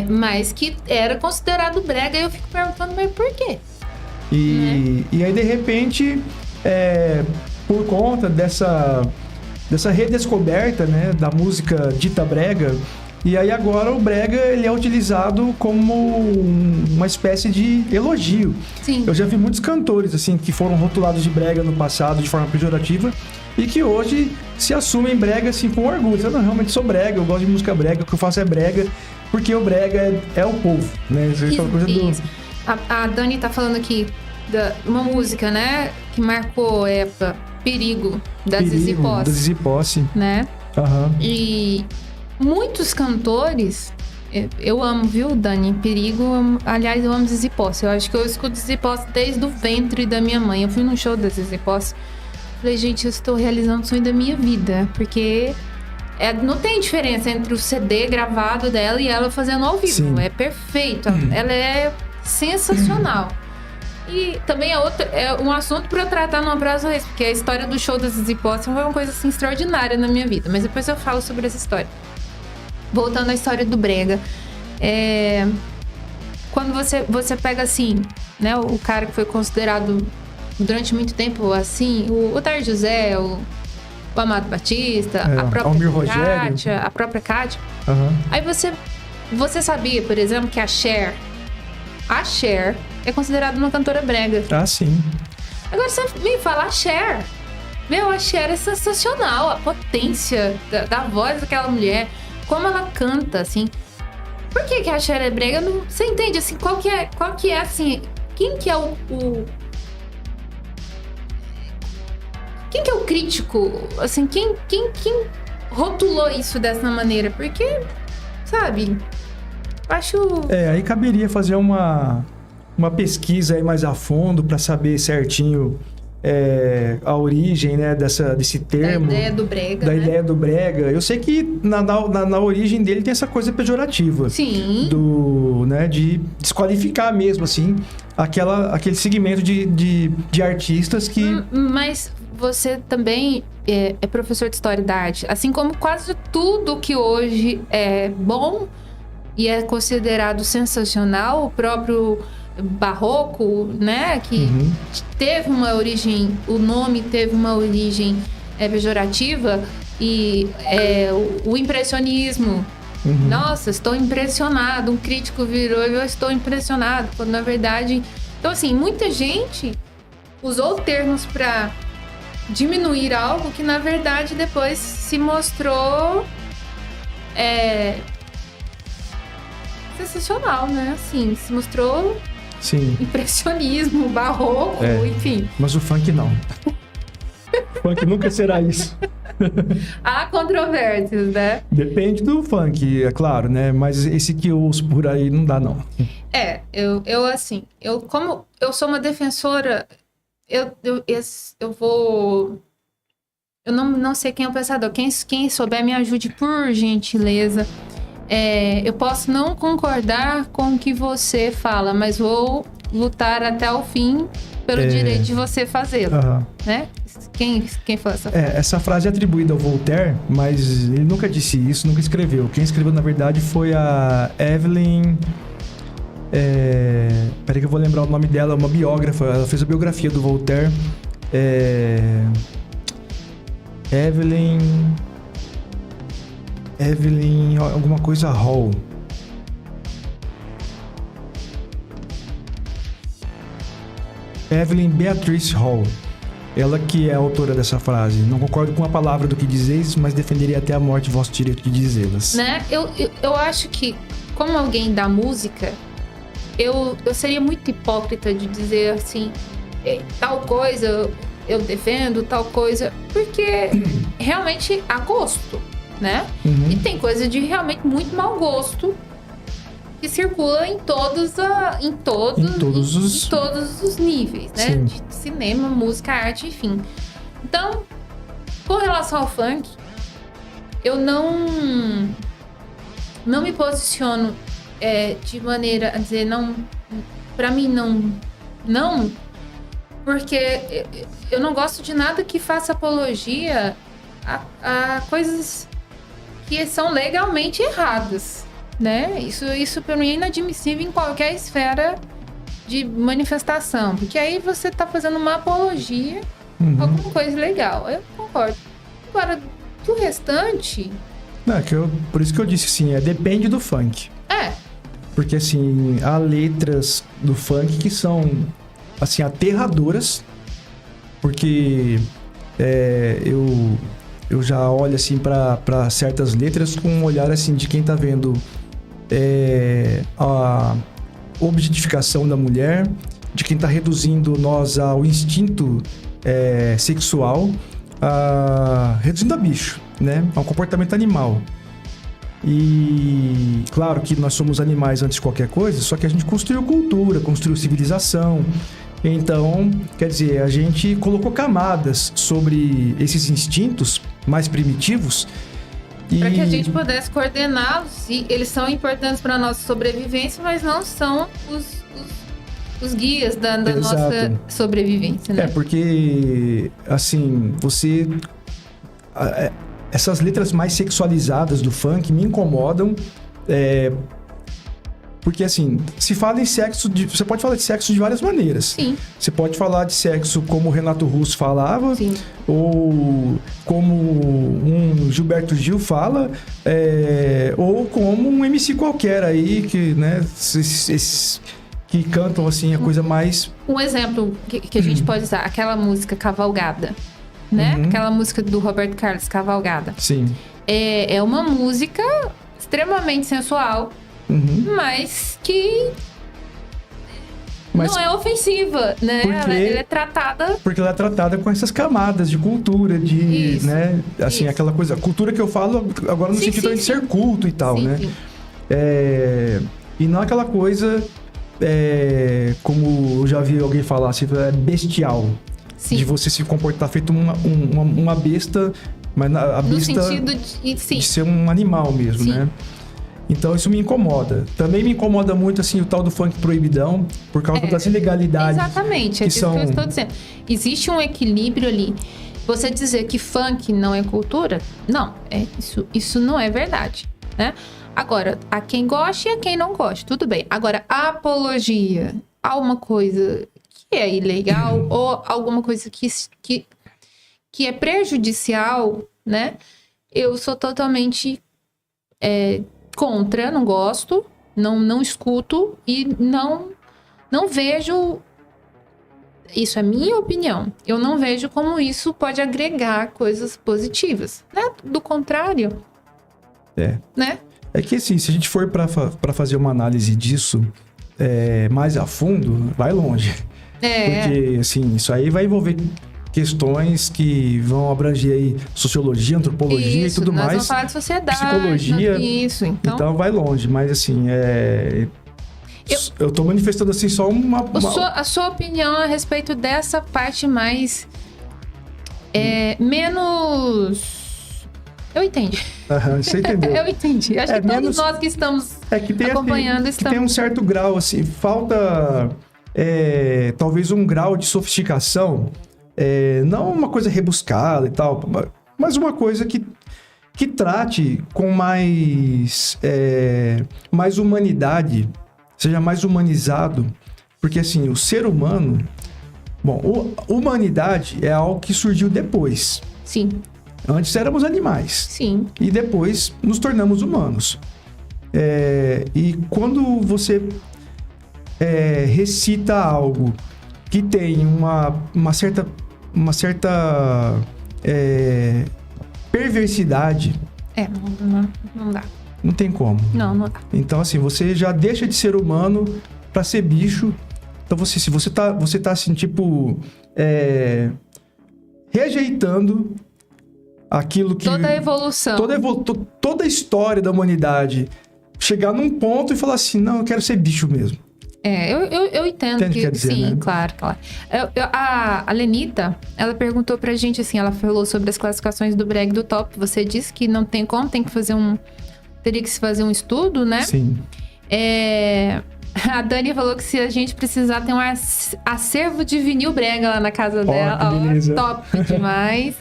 Mas que era considerado brega, e eu fico perguntando, mas por quê? E aí, de repente, por conta dessa redescoberta, né, da música dita brega, e aí agora o brega ele é utilizado como uma espécie de elogio. Sim. Eu já vi muitos cantores assim que foram rotulados de brega no passado de forma pejorativa e que hoje se assumem brega assim com orgulho. Eu não, realmente sou brega, eu gosto de música brega, o que eu faço é brega, porque o brega é o povo, né? Isso. A Dani tá falando aqui uma música, né, que marcou a época, Perigo, da Zizi Posse. Né? Uhum. E muitos cantores, eu amo, viu, Dani? Perigo, aliás, eu amo Zizi Posse. Eu acho que eu escuto Zizi Posse desde o ventre da minha mãe. Eu fui num show da Zizi Posse. Falei, gente, eu estou realizando o sonho da minha vida. Porque não tem diferença entre o CD gravado dela e ela fazendo ao vivo. Sim. É perfeito. Ela é sensacional. E também é um assunto para eu tratar numa próxima vez, porque a história do show da Zizi Posse foi uma coisa assim extraordinária na minha vida. Mas depois eu falo sobre essa história. Voltando à história do brega, quando você pega assim, né, o cara que foi considerado durante muito tempo assim, o Tarde José, o Amado Batista, a própria Kátia. Uhum. Aí você sabia, por exemplo, que a Cher é considerada uma cantora brega. Ah, sim. Agora você me fala a Cher. Meu, a Cher é sensacional. A potência da voz daquela mulher. Como ela canta, assim. Por que a Cher é brega? Você entende, assim, qual que é, assim... Quem que é quem que é o crítico? Assim, quem rotulou isso dessa maneira? Porque, sabe... Acho... aí caberia fazer uma pesquisa aí mais a fundo para saber certinho a origem, né, desse termo. Da ideia do brega, Da ideia do brega. Eu sei que na origem dele tem essa coisa pejorativa. Sim. De desqualificar mesmo, assim, aquele segmento de artistas que... Mas você também é professor de História da Arte. Assim como quase tudo que hoje é bom e é considerado sensacional, o próprio barroco, né, que teve uma origem, o nome teve uma origem pejorativa, e o impressionismo. Nossa, estou impressionado. Um crítico virou e eu estou impressionado, quando na verdade... Então, assim, muita gente usou termos para diminuir algo que, na verdade, depois se mostrou sensacional, né? Assim, se mostrou... Sim. Impressionismo, barroco, enfim. Mas o funk não. O funk nunca será isso. Há controvérsias, né? Depende do funk, é claro, né? Mas esse que eu uso por aí não dá, não. Eu assim, como eu sou uma defensora, eu vou... Eu não sei quem é o pensador. Quem souber, me ajude, por gentileza. Eu posso não concordar com o que você fala, mas vou lutar até o fim pelo direito de você fazê-lo, né? Quem falou essa frase? Essa frase é atribuída ao Voltaire, mas ele nunca disse isso, nunca escreveu. Quem escreveu, na verdade, foi a Evelyn... Peraí que eu vou lembrar o nome dela, uma biógrafa. Ela fez a biografia do Voltaire. Evelyn, alguma coisa Hall. Evelyn Beatrice Hall. Ela que é a autora dessa frase. Não concordo com a palavra do que dizeis, mas defenderia até a morte vosso direito de dizê-las. Né? Eu acho que, como alguém da música, eu seria muito hipócrita de dizer assim, tal coisa eu defendo, tal coisa, porque realmente há gosto, né? E tem coisa de realmente muito mau gosto que circula em todos os níveis, né? Sim. De cinema, música, arte, enfim. Então, com relação ao funk, eu não me posiciono de maneira a dizer não, pra mim não, Porque eu não gosto de nada que faça apologia a coisas que são legalmente erradas, né? Isso para mim é inadmissível em qualquer esfera de manifestação, porque aí você tá fazendo uma apologia a alguma coisa legal. Eu concordo. Agora, do restante... Não, por isso que eu disse assim, depende do funk. Porque assim, há letras do funk que são, assim, aterradoras, porque eu já olho assim para certas letras com um olhar assim de quem tá vendo a objetificação da mulher, de quem tá reduzindo nós ao instinto sexual, reduzindo a bicho, né? A um comportamento animal. E claro que nós somos animais antes de qualquer coisa, só que a gente construiu cultura, construiu civilização. Então, quer dizer, a gente colocou camadas sobre esses instintos mais primitivos. Para que a gente pudesse coordená-los, e eles são importantes para a nossa sobrevivência, mas não são os guias da nossa sobrevivência, né? Porque, assim, essas letras mais sexualizadas do funk me incomodam, porque assim, se fala em sexo, você pode falar de sexo de várias maneiras. Sim. Você pode falar de sexo como o Renato Russo falava, sim, ou como um Gilberto Gil fala, ou como um MC qualquer aí, que, né, que cantam assim a coisa mais... Um exemplo que a gente pode usar, aquela música Cavalgada, né? Aquela música do Roberto Carlos, Cavalgada. Sim. É uma música extremamente sensual, mas que não é ofensiva, né? Ela é tratada... Porque ela é tratada com essas camadas de cultura, de, isso, né? Assim, isso. Aquela coisa... Cultura que eu falo agora no sentido de ser culto e tal, né? Sim. E não aquela coisa... como eu já vi alguém falar, assim, bestial. Sim. De você se comportar feito uma besta, mas a besta no sentido de ser um animal mesmo, sim, né? Então isso me incomoda. Também me incomoda muito assim o tal do funk proibidão, por causa das ilegalidades. Exatamente, é isso que eu estou dizendo. Existe um equilíbrio ali. Você dizer que funk não é cultura, não, isso não é verdade, né? Agora, a quem gosta e a quem não gosta, tudo bem. Agora, a apologia a uma coisa que é ilegal ou alguma coisa que é prejudicial, né? Eu sou totalmente contra, não gosto, não escuto e não vejo... Isso é minha opinião. Eu não vejo como isso pode agregar coisas positivas, né? Do contrário, né? É que assim, se a gente for para fazer uma análise disso mais a fundo, vai longe. Porque, assim, isso aí vai envolver questões que vão abranger aí sociologia, antropologia e tudo mais. Nós vamos falar de sociedade. Psicologia. Isso, então vai longe. Mas, assim, eu tô manifestando, assim, só a sua opinião a respeito dessa parte mais... menos... Eu entendi. Você entendeu. Eu entendi. Acho que todos nós que estamos acompanhando que tem um certo grau, assim, falta talvez um grau de sofisticação, não uma coisa rebuscada e tal, mas uma coisa que trate com mais humanidade, seja mais humanizado, porque assim, o ser humano, humanidade é algo que surgiu depois. Sim. Antes éramos animais. Sim. E depois nos tornamos humanos. E quando você recita algo que tem uma certa perversidade... Não dá. Não tem como. Não dá. Então, assim, você já deixa de ser humano para ser bicho. Então, se você tá assim, tipo... rejeitando... aquilo que... Toda a evolução. Toda a história da humanidade. Chegar num ponto e falar assim, não, eu quero ser bicho mesmo. Eu entendo que quer dizer, sim, né? claro. A Lenita, ela perguntou pra gente assim, ela falou sobre as classificações do brega e do top. Você disse que não tem como, teria que se fazer um estudo, né? Sim. A Dani falou que se a gente precisar, tem um acervo de vinil brega lá na casa dela. Que beleza. Top demais.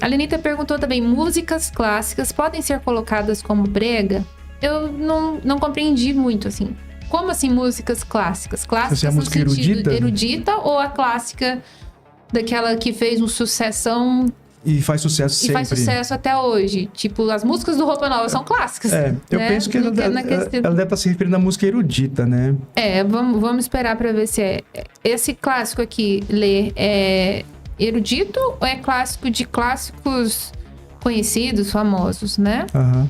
A Lenita perguntou também, músicas clássicas podem ser colocadas como brega? Eu não compreendi muito, assim. Como assim músicas clássicas? Clássicas Você é a música no sentido erudita? Ou a clássica daquela que fez um sucessão... E faz sucesso sempre. E faz sucesso até hoje. Tipo, as músicas do Roupa Nova são clássicas. Eu penso que ela deve estar se referindo à música erudita, né? Vamos esperar pra ver se é. Esse clássico aqui, Lê, é erudito ou é clássico de clássicos conhecidos, famosos, né? Aham.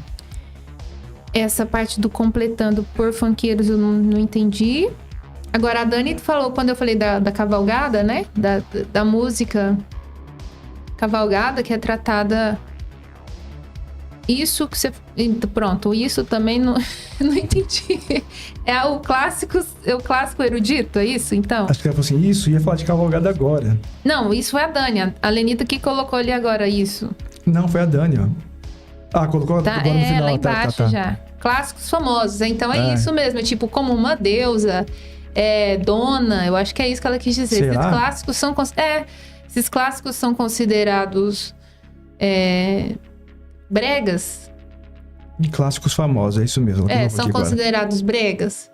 Essa parte do completando por funkeiros eu não entendi. Agora, a Dani falou, quando eu falei da cavalgada, né? Da música... cavalgada, que é tratada... Isso que você... Pronto, isso também não entendi. É o clássico erudito, é isso, então? Acho que ela falou assim, isso, ia falar de cavalgada agora. Não, isso foi a Dani. A Lenita que colocou ali agora isso. Não, foi a Dani, ó. Ah, colocou tá, agora no final. Lá embaixo já. Clássicos famosos. Então é isso mesmo, é tipo como uma deusa, dona, eu acho que é isso que ela quis dizer. Esses clássicos são... esses clássicos são considerados bregas? Clássicos famosos, é isso mesmo. São considerados bregas?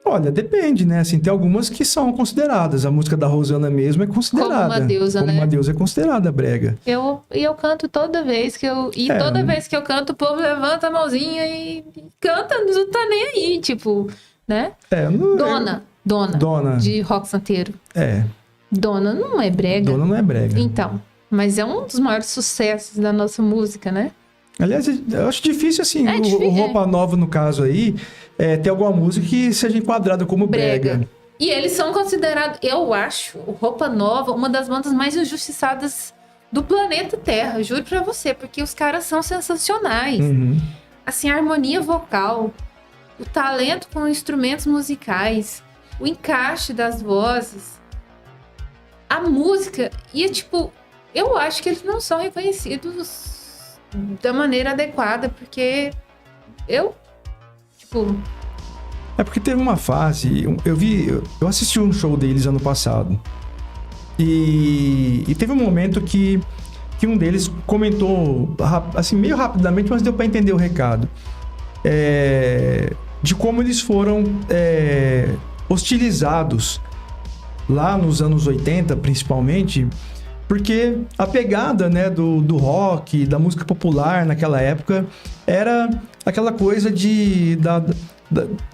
Olha, depende, né? Assim, tem algumas que são consideradas. A música da Rosana mesmo é considerada. Como uma deusa, Como né? uma deusa é considerada brega. Eu canto toda vez que eu... E toda vez que eu canto, o povo levanta a mãozinha e canta, não tá nem aí, tipo, né? Dona, de rock santeiro. Dona não é brega. Dona não é brega. Então, mas é um dos maiores sucessos da nossa música, né? Aliás, eu acho difícil, assim, o Roupa Nova, no caso aí, ter alguma música que seja enquadrada como brega. E eles são considerados, eu acho, o Roupa Nova, uma das bandas mais injustiçadas do planeta Terra, juro pra você, porque os caras são sensacionais. Uhum. Assim, a harmonia vocal, o talento com instrumentos musicais, o encaixe das vozes, a música, e tipo, eu acho que eles não são reconhecidos da maneira adequada, porque eu porque teve uma fase, eu assisti um show deles ano passado, e teve um momento que um deles comentou, assim, meio rapidamente, mas deu pra entender o recado, de como eles foram hostilizados lá nos anos 80, principalmente, porque a pegada, né, do rock, da música popular naquela época, era aquela coisa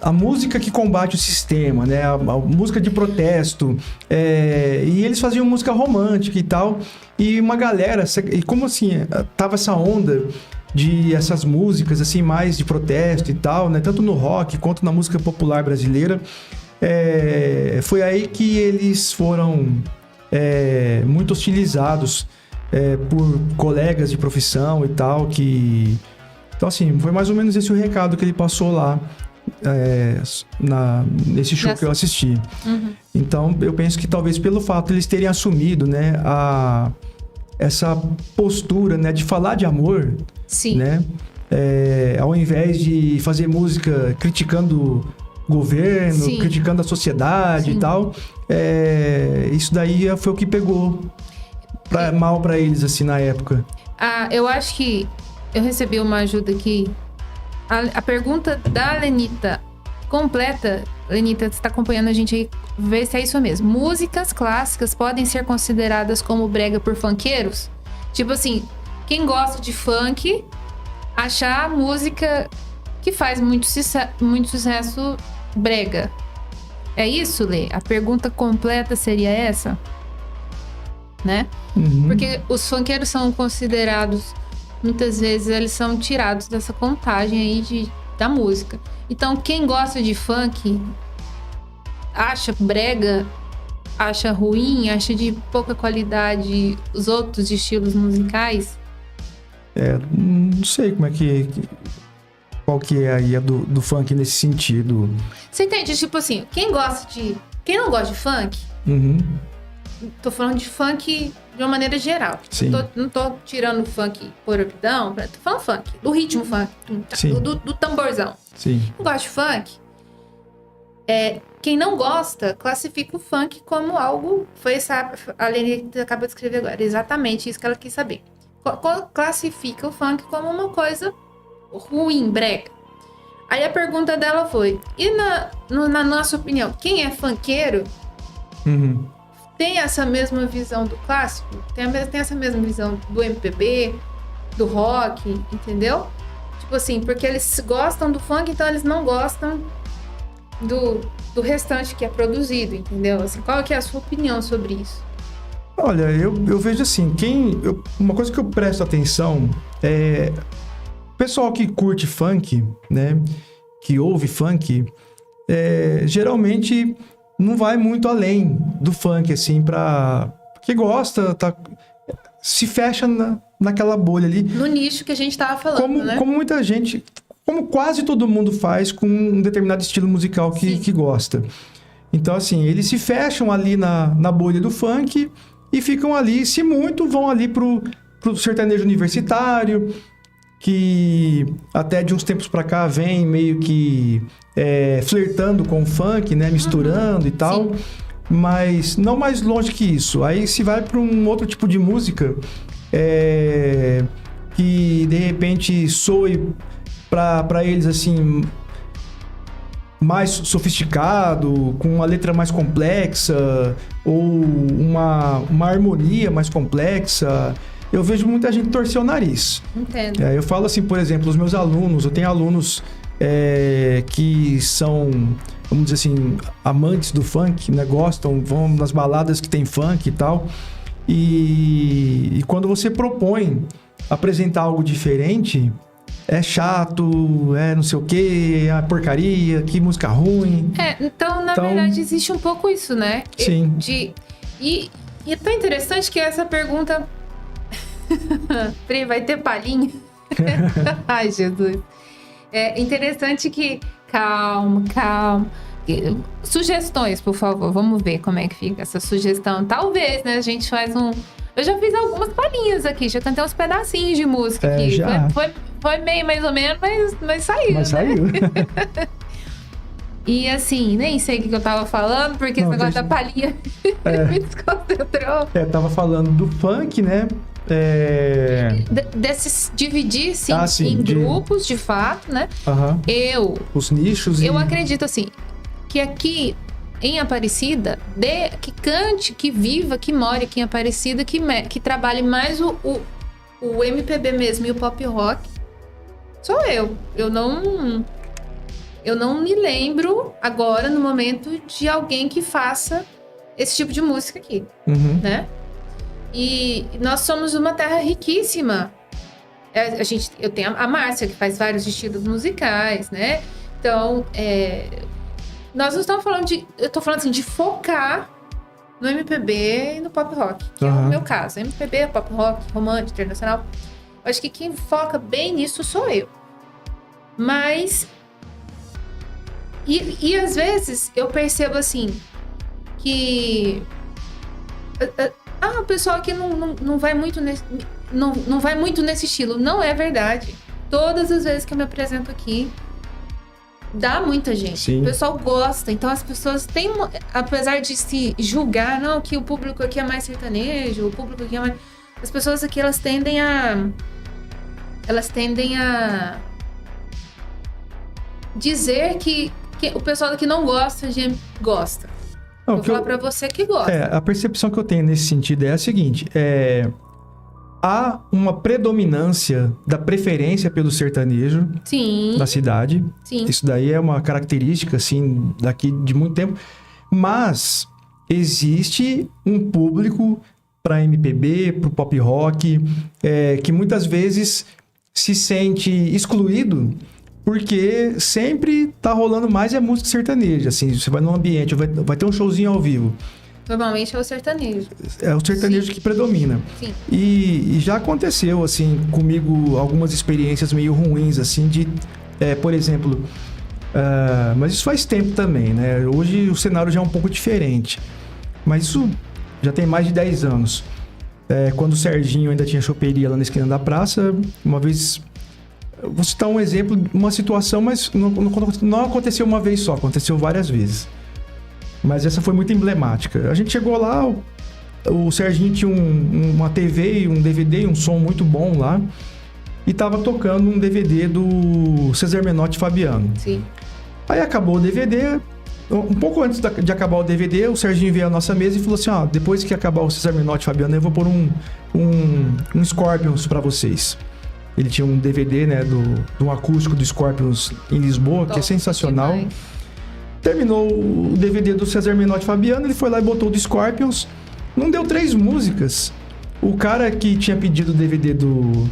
a música que combate o sistema, né, a música de protesto, e eles faziam música romântica e tal, e uma galera, e como assim, tava essa onda de essas músicas assim, mais de protesto e tal, né, tanto no rock quanto na música popular brasileira, foi aí que eles foram muito hostilizados por colegas de profissão e tal, então assim, foi mais ou menos esse o recado que ele passou lá nesse show que eu assisti. Uhum. Então eu penso que talvez pelo fato de eles terem assumido, né, essa postura, né, de falar de amor, sim, né, ao invés de fazer música criticando governo, sim, criticando a sociedade, sim, e tal, isso daí foi o que pegou mal pra eles, assim, na época. Eu acho que eu recebi uma ajuda aqui. A pergunta da Lenita completa, Lenita, você tá acompanhando a gente aí, vê se é isso mesmo. Músicas clássicas podem ser consideradas como brega por funkeiros? Tipo assim, quem gosta de funk, achar a música que faz muito sucesso brega. É isso, Lê? A pergunta completa seria essa? Né? Uhum. Porque os funkeiros são considerados, muitas vezes eles são tirados dessa contagem aí da música. Então, quem gosta de funk acha brega, acha ruim, acha de pouca qualidade os outros estilos musicais? Não sei como é qual que é aí a do funk nesse sentido. Você entende? Tipo assim, quem não gosta de funk, uhum, tô falando de funk de uma maneira geral. Sim. Não tô tirando o funk proibidão, tô falando funk, do ritmo funk, do tamborzão. Sim. Eu gosto de funk. Quem não gosta, classifica o funk como algo... Foi a Lene que acabou de escrever agora. Exatamente isso que ela quis saber. Classifica o funk como uma coisa ruim, brega. Aí a pergunta dela foi... E na nossa opinião, quem é funkeiro... Uhum. Tem essa mesma visão do clássico? Tem essa mesma visão do MPB, do rock, entendeu? Tipo assim, porque eles gostam do funk, então eles não gostam do restante que é produzido, entendeu? Assim, qual que é a sua opinião sobre isso? Olha, eu vejo assim, uma coisa que eu presto atenção é... O pessoal que curte funk, né? Que ouve funk, geralmente... não vai muito além do funk, assim, porque gosta, se fecha naquela bolha ali. No nicho que a gente tava falando, né? Como muita gente, como quase todo mundo faz com um determinado estilo musical que gosta. Então, assim, eles se fecham ali na bolha do funk e ficam ali, se muito, vão ali pro sertanejo universitário, que até de uns tempos pra cá vem meio que flertando com o funk, né? Misturando e tal. Sim. Mas não mais longe que isso. Aí se vai para um outro tipo de música que de repente soe para eles assim mais sofisticado, com uma letra mais complexa ou uma harmonia mais complexa. Eu vejo muita gente torcer o nariz. Entendo. Eu falo assim, por exemplo, os meus alunos, eu tenho alunos que são, vamos dizer assim, amantes do funk, né? Gostam, vão nas baladas que tem funk e tal. E quando você propõe apresentar algo diferente, é chato, não sei o quê, é porcaria, que música ruim. Então, na verdade, existe um pouco isso, né? Sim. E é tão interessante que essa pergunta... Pri, vai ter palhinha? Ai, Jesus. É interessante que... Calma. Sugestões, por favor. Vamos ver como é que fica essa sugestão. Talvez, né? A gente faz um... Eu já fiz algumas palhinhas aqui. Já cantei uns pedacinhos de música aqui. Já. Foi meio mais ou menos, mas saiu, Mas né? saiu. E assim, nem sei o que eu tava falando, porque esse negócio da palhinha me desconcentrou. Tava falando do funk, né? Desses dividir, sim, em grupos, de fato, né? Uhum. Os nichos. Eu acredito, assim, que aqui em Aparecida, que cante, que viva, que more aqui em Aparecida, que trabalhe mais o MPB mesmo e o pop rock, sou eu. Eu não me lembro agora, no momento, de alguém que faça esse tipo de música aqui, né? E nós somos uma terra riquíssima. Eu tenho a Márcia, que faz vários estilos musicais, né? Então, nós não estamos falando eu tô falando assim, de focar no MPB e no pop rock, que é o meu caso. MPB, pop rock, romântico, internacional. Eu acho que quem foca bem nisso sou eu. Mas... E às vezes eu percebo assim, que... o pessoal aqui não vai muito não vai muito nesse estilo. Não é verdade. Todas as vezes que eu me apresento aqui, dá muita gente. Sim. O pessoal gosta. Então as pessoas têm, apesar de se julgar, não, que o público aqui é mais sertanejo, o público aqui é mais... As pessoas aqui, elas tendem a dizer que o pessoal daqui não gosta, a gente gosta. Vou falar pra você que gosta. A percepção que eu tenho nesse sentido é a seguinte, há uma predominância da preferência pelo sertanejo. Sim. Da cidade. Sim. Isso daí é uma característica, assim, daqui de muito tempo. Mas existe um público para MPB, para o pop rock, que muitas vezes se sente excluído, porque sempre tá rolando mais música sertaneja, assim, você vai num ambiente, vai ter um showzinho ao vivo. Normalmente é o sertanejo. É o sertanejo que predomina. Sim. E já aconteceu, assim, comigo algumas experiências meio ruins, assim, por exemplo, mas isso faz tempo também, né? Hoje o cenário já é um pouco diferente, mas isso já tem mais de 10 anos. quando o Serginho ainda tinha choperia lá na esquina da praça, uma vez... Vou citar um exemplo, uma situação, mas não aconteceu uma vez só, aconteceu várias vezes. Mas essa foi muito emblemática. A gente chegou lá, o Serginho tinha uma TV, um DVD, um som muito bom lá, e tava tocando um DVD do César Menotti e Fabiano. Sim. Aí acabou o DVD, um pouco antes de acabar o DVD, o Serginho veio à nossa mesa e falou assim, depois que acabar o César Menotti e Fabiano, eu vou pôr um Scorpions pra vocês. Ele tinha um DVD, né, do acústico do Scorpions em Lisboa, que é sensacional. Demais. Terminou o DVD do César Menotti e Fabiano, ele foi lá e botou o do Scorpions. Não deu 3 músicas. O cara que tinha pedido o DVD do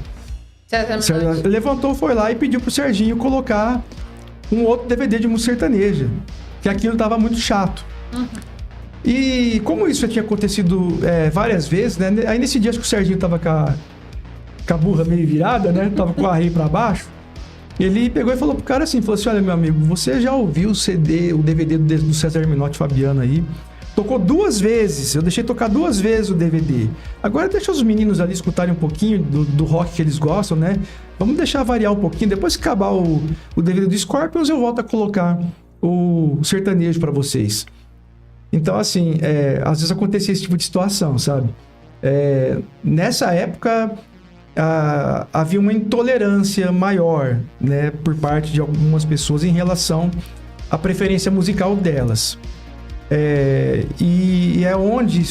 César levantou, foi lá e pediu pro Serginho colocar um outro DVD de música sertaneja, que aquilo tava muito chato. Uhum. E como isso já tinha acontecido várias vezes, né? Aí nesse dia acho que o Serginho tava com a burra meio virada, né? Tava com a arreio pra baixo. Ele pegou e falou pro cara assim, falou assim, olha meu amigo, você já ouviu o DVD do César Menotti e Fabiano aí? Tocou 2 vezes, eu deixei tocar 2 vezes o DVD. Agora deixa os meninos ali escutarem um pouquinho do rock que eles gostam, né? Vamos deixar variar um pouquinho. Depois que acabar o DVD do Scorpions, eu volto a colocar o sertanejo pra vocês. Então, assim, às vezes acontecia esse tipo de situação, sabe? Nessa época, havia uma intolerância maior, né? Por parte de algumas pessoas em relação à preferência musical delas. E é onde,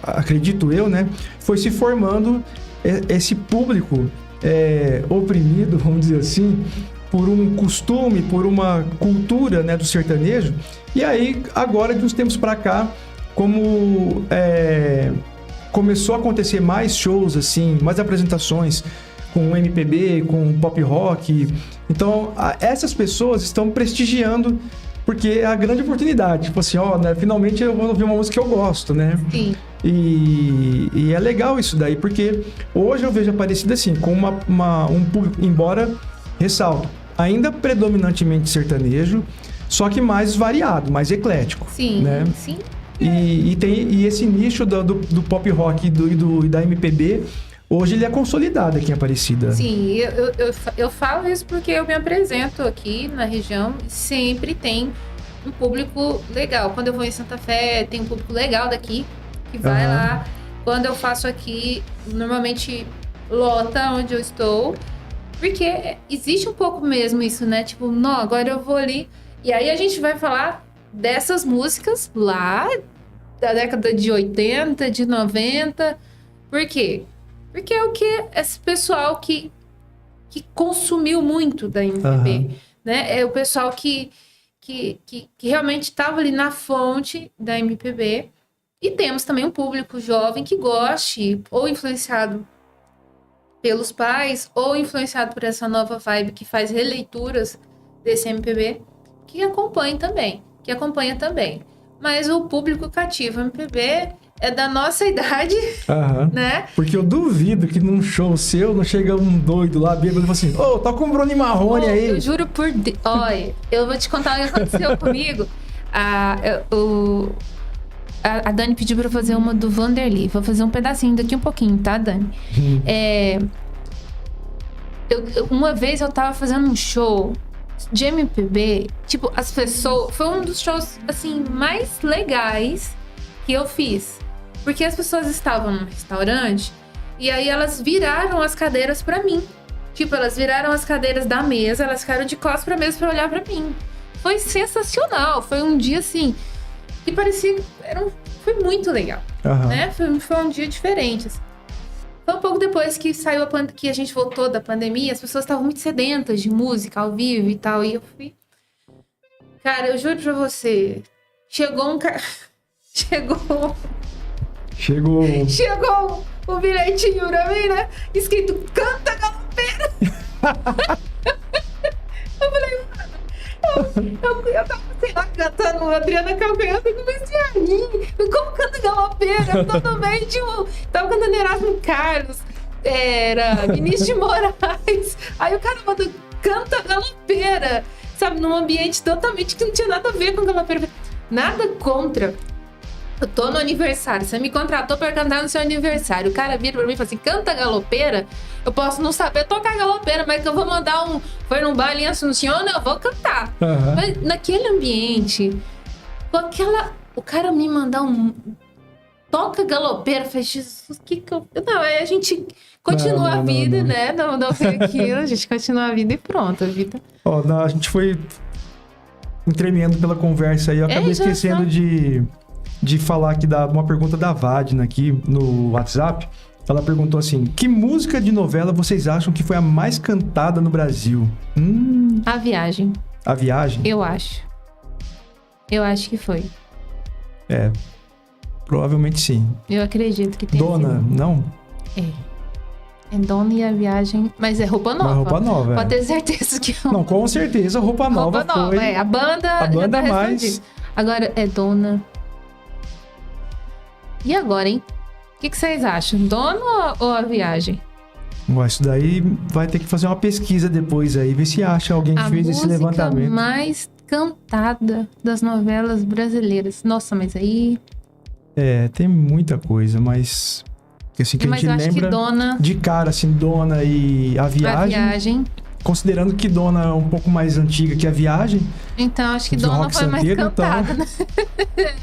acredito eu, né, foi se formando esse público oprimido, vamos dizer assim, por um costume, por uma cultura, né, do sertanejo. E aí, agora, de uns tempos para cá, como começou a acontecer mais shows, assim, mais apresentações com MPB, com pop rock, então essas pessoas estão prestigiando, porque é a grande oportunidade, tipo assim, né, finalmente eu vou ouvir uma música que eu gosto, né? Sim. E é legal isso daí, porque hoje eu vejo a Aparecida assim, com um público, embora, ressalto, ainda predominantemente sertanejo, só que mais variado, mais eclético. Sim, né? sim. E esse nicho do pop rock e da MPB, hoje ele é consolidado aqui em Aparecida. Sim, eu falo isso porque eu me apresento aqui na região e sempre tem um público legal. Quando eu vou em Santa Fé, tem um público legal daqui que vai lá. Quando eu faço aqui, normalmente lota onde eu estou, porque existe um pouco mesmo isso, né? Tipo, não, agora eu vou ali. E aí a gente vai falar dessas músicas lá da década de 80, de 90. Por quê? Porque é o que esse pessoal que consumiu muito da MPB, né? É o pessoal que realmente estava ali na fonte da MPB. E temos também um público jovem que goste, ou influenciado pelos pais, ou influenciado por essa nova vibe que faz releituras desse MPB, que acompanha também. Mas o público cativo MPB é da nossa idade, né? Porque eu duvido que num show seu não chega um doido lá, bêbado, e fala assim, toca um Bruno Marrone aí. Eu juro por Deus. Olha, eu vou te contar o que aconteceu comigo. A Dani pediu pra eu fazer uma do Vanderlei. Vou fazer um pedacinho daqui um pouquinho, tá, Dani? Uma vez eu tava fazendo um show de MPB, tipo, as pessoas... Foi um dos shows, assim, mais legais que eu fiz. Porque as pessoas estavam no restaurante e aí elas viraram as cadeiras pra mim. Tipo, elas viraram as cadeiras da mesa, elas ficaram de costas pra mesa pra olhar pra mim. Foi sensacional. Foi um dia, assim, que parecia... Foi muito legal, né? Foi um dia diferente, assim. Foi um pouco depois que saiu que a gente voltou da pandemia, as pessoas estavam muito sedentas de música ao vivo e tal. E eu fui... Cara, eu juro pra você, chegou um cara... Chegou um bilhetinho pra mim, né? Escrito, canta galopeira. Eu falei, eu tava, sei lá, cantando Adriana Calcanhoto e comecei a rir. Como canta galopeira? Totalmente, tipo, tava cantando Erasmo Carlos, era Vinícius de Moraes. Aí o cara mandou, canta galopeira, sabe? Num ambiente totalmente que não tinha nada a ver com galopeira. Nada contra Eu tô no aniversário, você me contratou pra cantar no seu aniversário. O cara vira pra mim e fala assim, canta galopeira? Eu posso não saber tocar galopeira, mas que eu vou mandar foi num baile em Assunção, eu vou cantar. Uhum. Mas naquele ambiente, com aquela... O cara me mandar toca galopeira, eu falei, Jesus, que eu... Não, aí a gente continua a vida, né? Não foi aquilo, a gente continua a vida e pronto, a vida... Ó, a gente foi entremeando pela conversa aí, eu acabei esquecendo de falar aqui uma pergunta da Vadna aqui no WhatsApp. Ela perguntou assim, que música de novela vocês acham que foi a mais cantada no Brasil? A Viagem. A Viagem? Eu acho que foi. Provavelmente sim. Eu acredito que tem. Dona, sido. não? É Dona e a Viagem, mas é roupa nova. Uma roupa nova, Pode ter certeza que Não, com certeza, roupa nova foi... A banda já tá mais... Agora é Dona. E agora, hein? O que vocês acham? Dona ou a Viagem? Isso daí vai ter que fazer uma pesquisa depois aí, ver se acha alguém que fez esse levantamento. A música mais cantada das novelas brasileiras. Nossa, mas aí... tem muita coisa, mas... Assim, que mas a gente lembra que Dona... de cara, assim, Dona e a Viagem. Considerando que Dona é um pouco mais antiga que a Viagem. Então, acho que Dona foi mais cantada, né?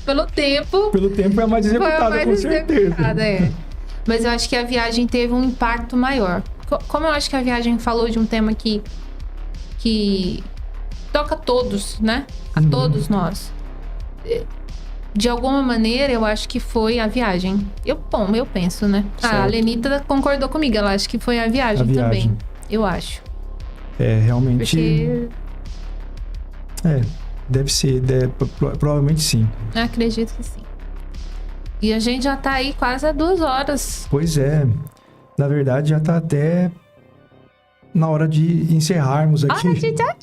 Pelo tempo. Pelo tempo é a mais executada, com certeza. Mas eu acho que a Viagem teve um impacto maior. Como eu acho que a Viagem falou de um tema que toca a todos, né? A todos nós. De alguma maneira, eu acho que foi a Viagem. Eu penso, né? Certo. A Lenita concordou comigo. Ela acha que foi a Viagem também. Eu acho. Realmente... Porque... deve ser. Provavelmente sim. Eu acredito que sim. E a gente já tá aí quase há 2 horas. Pois é. Na verdade, já tá até na hora de encerrarmos aqui. Hora de tchau.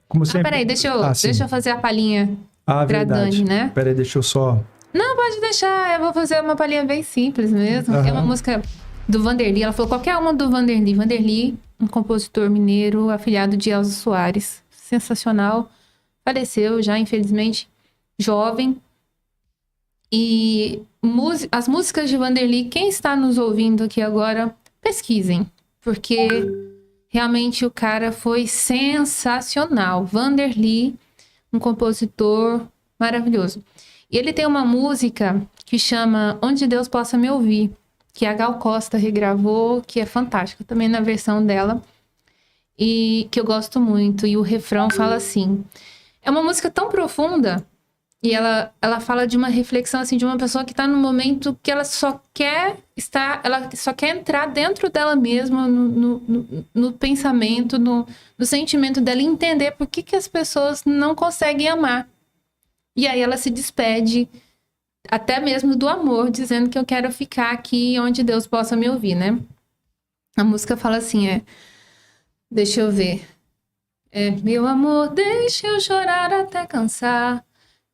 Como sempre... peraí, deixa eu fazer a palhinha pra verdade. Dani, né? Peraí, deixa eu só... Não, pode deixar. Eu vou fazer uma palhinha bem simples mesmo. É uma música do Vanderly. Ela falou qualquer uma do Vanderly. Vanderly, um compositor mineiro, afilhado de Elza Soares. Sensacional. Faleceu já, infelizmente, jovem. E as músicas de Vanderly, quem está nos ouvindo aqui agora, pesquisem. Porque... realmente o cara foi sensacional. Vanderly, um compositor maravilhoso. E ele tem uma música que chama Onde Deus Possa Me Ouvir, que a Gal Costa regravou, que é fantástica também na versão dela, e que eu gosto muito. E o refrão fala assim... É uma música tão profunda, e ela fala de uma reflexão assim, de uma pessoa que está num momento que ela só quer entrar dentro dela mesma, no pensamento, no sentimento dela, e entender por que as pessoas não conseguem amar. E aí ela se despede até mesmo do amor, dizendo que eu quero ficar aqui onde Deus possa me ouvir, né? A música fala assim, deixa eu ver. Meu amor, deixa eu chorar até cansar.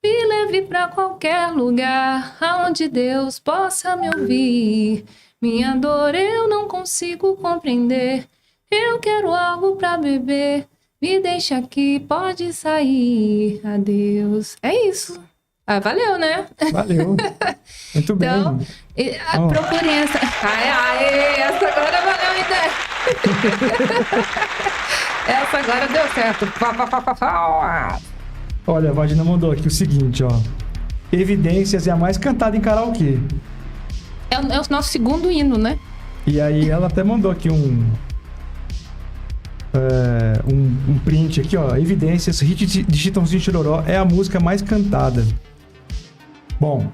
Me leve pra qualquer lugar, aonde Deus possa me ouvir. Minha dor eu não consigo compreender. Eu quero algo pra beber. Me deixa aqui, pode sair. Adeus. É isso. Valeu, né? Valeu. Muito bem. Então, procurem essa... essa agora valeu a ideia. Essa agora deu certo. Olha, a Vadna mandou aqui o seguinte, ó. Evidências é a mais cantada em karaokê. É o nosso segundo hino, né? E aí ela até mandou aqui um print aqui, ó. Evidências, hit de Chitãozinho e Chororó é a música mais cantada. Bom,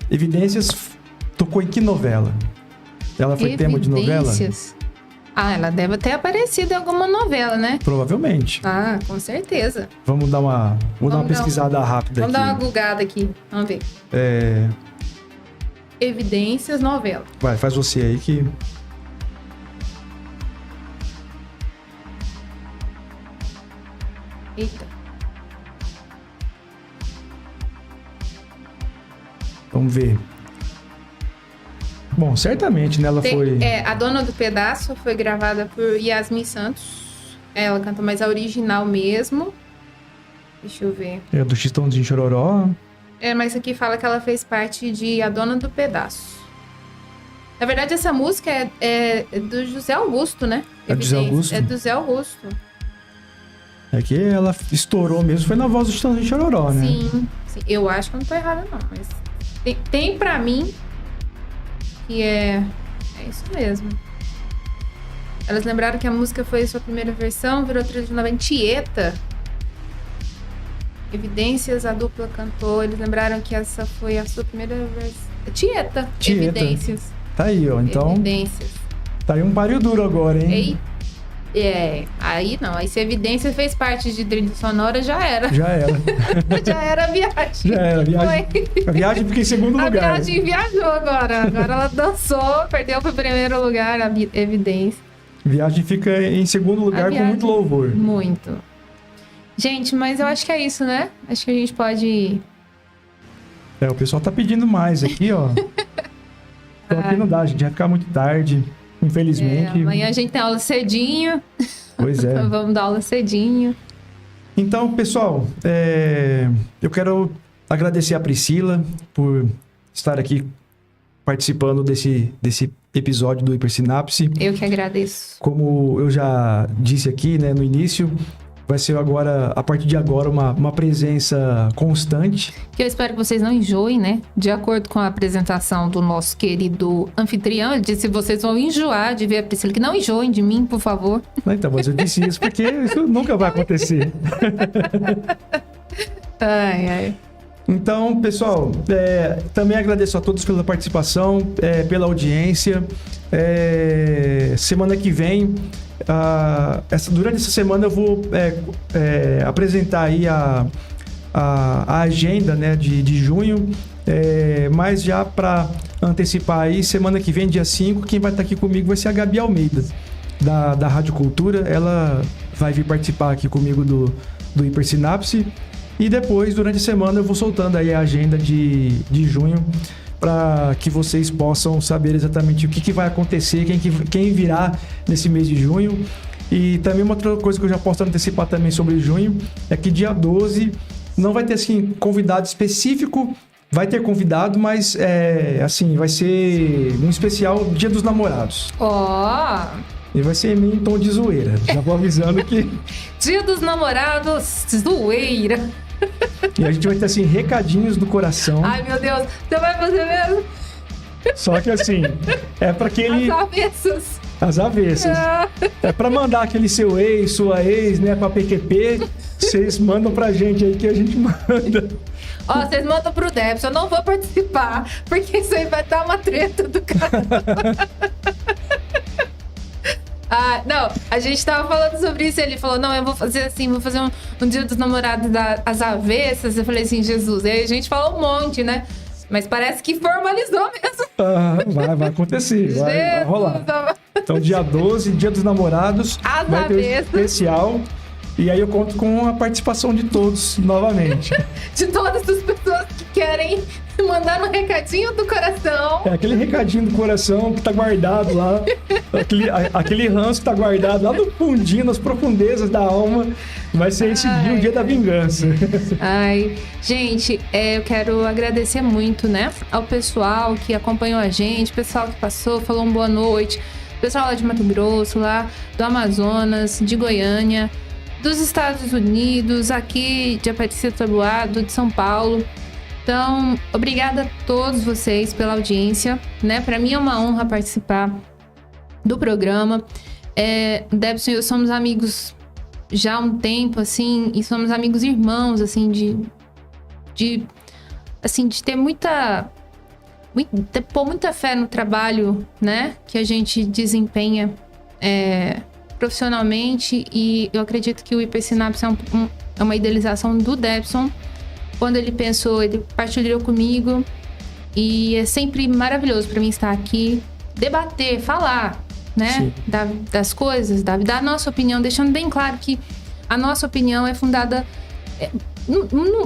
Evidências tocou em que novela? Ela foi tema de novela? Ela deve ter aparecido em alguma novela, né? Provavelmente. Com certeza. Vamos dar uma pesquisada rápida aqui. Vamos dar uma googada aqui. Vamos ver. Evidências, novela. Vai, faz você aí que... Eita. Vamos ver. Bom, certamente, né? Ela foi... A Dona do Pedaço foi gravada por Yasmin Santos. Ela canta mais a original mesmo. Deixa eu ver. É do Chitãozinho Chororó. Mas aqui fala que ela fez parte de A Dona do Pedaço. Na verdade, essa música é do José Augusto, né? É do José Augusto? É do José Augusto. É que ela estourou mesmo, foi na voz do Chitãozinho Chororó, né? Sim. Eu acho que eu não tô errada, não. Mas tem pra mim que é isso mesmo. Elas lembraram que a música foi a sua primeira versão, virou trilha de novela Tieta. Evidências, a dupla cantou. Eles lembraram que essa foi a sua primeira versão. Tieta. Evidências. Tá aí, ó. Então. Evidências. Tá aí um páreo duro agora, hein? Aí não. Aí se Evidências fez parte de trilha sonora, já era. Já era. Já era a viagem. Já era. A viagem fica em segundo lugar. A viagem viajou agora. Agora ela dançou, perdeu pro primeiro lugar, a Evidência. Viagem fica em segundo lugar com muito louvor. Muito. Gente, mas eu acho que é isso, né? Acho que a gente pode... O pessoal tá pedindo mais aqui, ó. Então aqui não dá, gente. Vai ficar muito tarde, infelizmente. Amanhã a gente tem aula cedinho. Pois é. Vamos dar aula cedinho. Então, pessoal, eu quero agradecer a Priscila por estar aqui participando desse episódio do Hipersinapse. Eu que agradeço. Como eu já disse aqui, né, no início, vai ser agora, a partir de agora, uma presença constante. Que eu espero que vocês não enjoem, né? De acordo com a apresentação do nosso querido anfitrião, ele disse que vocês vão enjoar de ver a Priscila, que não enjoem de mim, por favor. Então, mas eu disse isso porque isso nunca vai acontecer. Ai. Então, pessoal, também agradeço a todos pela participação, pela audiência. Semana que vem, durante essa semana eu vou apresentar aí a agenda, né, de junho, mas já para antecipar aí, semana que vem, dia 5, quem vai estar aqui comigo vai ser a Gabi Almeida, da Rádio Cultura. Ela vai vir participar aqui comigo do Hipersinapse. E depois, durante a semana, eu vou soltando aí a agenda de junho para que vocês possam saber exatamente o que vai acontecer, quem virá nesse mês de junho. E também uma outra coisa que eu já posso antecipar também sobre junho é que dia 12 não vai ter assim convidado específico, vai ter convidado, mas vai ser um especial Dia dos Namorados. E vai ser meio em tom de zoeira. Já vou avisando que... Dia dos Namorados, zoeira. E a gente vai ter, assim, recadinhos do coração. Ai, meu Deus. Você vai fazer mesmo? Só que, assim, é pra aquele... As avessas. É pra mandar aquele seu ex, sua ex, né, pra PQP. Vocês mandam pra gente aí que a gente manda. Vocês mandam pro Debson. Eu não vou participar, porque isso aí vai dar uma treta do cara. Não, a gente tava falando sobre isso e ele falou, não, eu vou fazer assim, vou fazer um Dia dos Namorados das avessas. Eu falei assim, Jesus, e aí a gente falou um monte, né? Mas parece que formalizou mesmo. Vai acontecer, vai rolar. Então, dia 12, Dia dos Namorados, vai ter um especial. E aí eu conto com a participação de todos novamente. De todas as pessoas que querem mandar um recadinho do coração. Aquele recadinho do coração que tá guardado lá. aquele ranço que tá guardado lá no fundinho, nas profundezas da alma. Vai ser esse dia, o dia da vingança. Gente, eu quero agradecer muito, né, ao pessoal que acompanhou a gente, pessoal que passou, falou uma boa noite, pessoal lá de Mato Grosso, lá do Amazonas, de Goiânia, dos Estados Unidos, aqui de Aparecida do Taboado, de São Paulo. Então, obrigada a todos vocês pela audiência, né? Para mim é uma honra participar do programa. Debson e eu somos amigos já há um tempo, assim, e somos amigos irmãos, assim, de ter pôr muita fé no trabalho, né? Que a gente desempenha profissionalmente, e eu acredito que o Hipersinapse é uma idealização do Debson. Quando ele pensou, ele partilhou comigo, e é sempre maravilhoso para mim estar aqui, debater, falar, né, das coisas, dar a nossa opinião, deixando bem claro que a nossa opinião é fundada...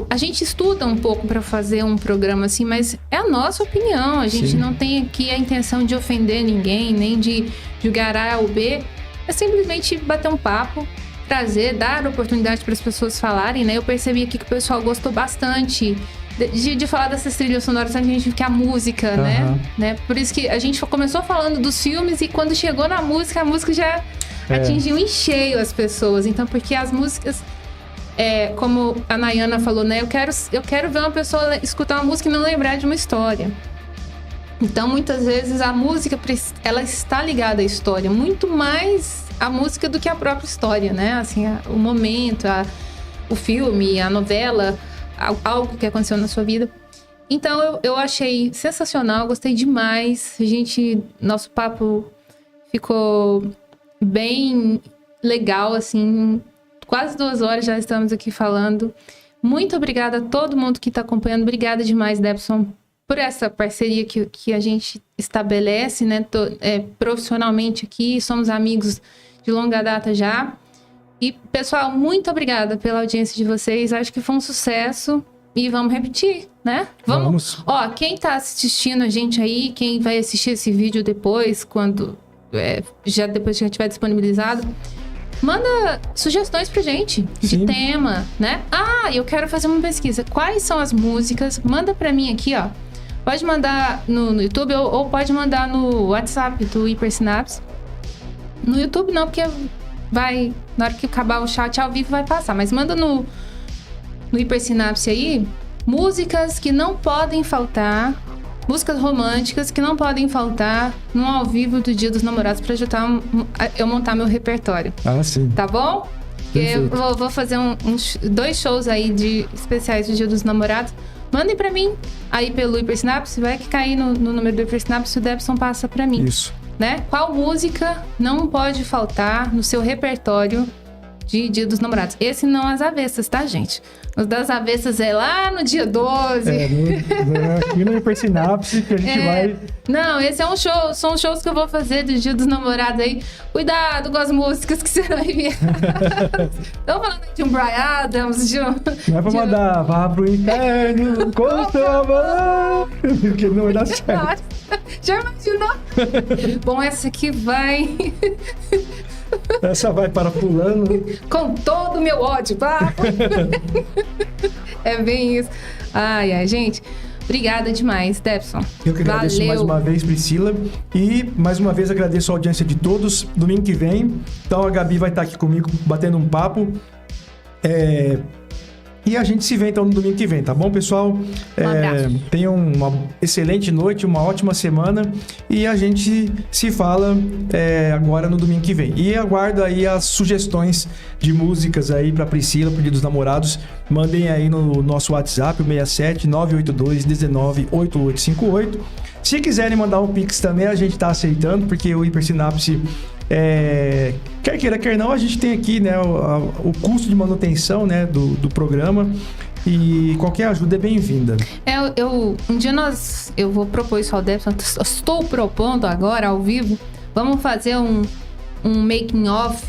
a gente estuda um pouco para fazer um programa assim, mas é a nossa opinião, a gente não tem aqui a intenção de ofender ninguém, nem de julgar A ou B. É simplesmente bater um papo dar oportunidade para as pessoas falarem, né? Eu percebi aqui que o pessoal gostou bastante de falar dessas trilhas sonoras, a gente que a música, né? Por isso que a gente começou falando dos filmes e quando chegou na música, a música já atingiu em cheio as pessoas. Então, porque as músicas, como a Nayana falou, né? Eu quero ver uma pessoa escutar uma música e não lembrar de uma história. Então, muitas vezes a música, ela está ligada à história, muito mais a música do que a própria história, né? Assim, o momento, o filme, a novela, algo que aconteceu na sua vida. Então, eu achei sensacional, gostei demais. Nosso papo ficou bem legal, assim. Quase 2 horas já estamos aqui falando. Muito obrigada a todo mundo que está acompanhando. Obrigada demais, Debson, por essa parceria que a gente estabelece, né? Profissionalmente aqui, somos amigos de longa data já. E, pessoal, muito obrigada pela audiência de vocês. Acho que foi um sucesso e vamos repetir, né? Vamos. Ó, quem tá assistindo a gente aí, quem vai assistir esse vídeo depois, depois que já tiver disponibilizado, manda sugestões pra gente de tema, né? Eu quero fazer uma pesquisa. Quais são as músicas? Manda pra mim aqui, ó. Pode mandar no YouTube ou pode mandar no WhatsApp do Hipersinapse. No YouTube não, porque na hora que acabar o chat ao vivo vai passar. Mas manda no Hipersinapse aí, músicas que não podem faltar, músicas românticas que não podem faltar no ao vivo do Dia dos Namorados pra ajudar eu montar meu repertório. Sim. Tá bom? Eu vou fazer 2 shows aí especiais do Dia dos Namorados. Mandem pra mim aí pelo Hipersinapse, vai que cair no número do Hipersinapse, o Debson passa pra mim. Isso. Né? Qual música não pode faltar no seu repertório de Dia dos Namorados? Esse não as avessas, tá, gente? Os das avessas é lá no dia 12. Aqui no Hipersinapse que a gente vai... Não, esse é um show. São shows que eu vou fazer do Dia dos Namorados aí. Cuidado com as músicas que você vai ver. Estamos falando de um Bryan Adams, Não é pra mandar vá pro inferno com o seu amor, porque não vai dar certo. Já imaginou? Bom, essa aqui vai... Essa vai para fulano. Com todo o meu ódio. É bem isso. Ai, gente. Obrigada demais, Debson. Eu que agradeço mais uma vez, Priscila. E mais uma vez agradeço a audiência de todos. Domingo que vem, então a Gabi vai estar aqui comigo batendo um papo. E a gente se vê então no domingo que vem, tá bom, pessoal? Um abraço. Tenham uma excelente noite, uma ótima semana. E a gente se fala agora no domingo que vem. E aguardo aí as sugestões de músicas aí pra Priscila, pro Dia dos Namorados. Mandem aí no nosso WhatsApp, o 67 982 19 8858. Se quiserem mandar um Pix também, a gente tá aceitando, porque o Hipersinapse... quer queira, quer não, a gente tem aqui, né, o custo de manutenção, né, do programa, e qualquer ajuda é bem-vinda. Um dia eu vou propor isso ao Debson, estou propondo agora ao vivo, vamos fazer um making of,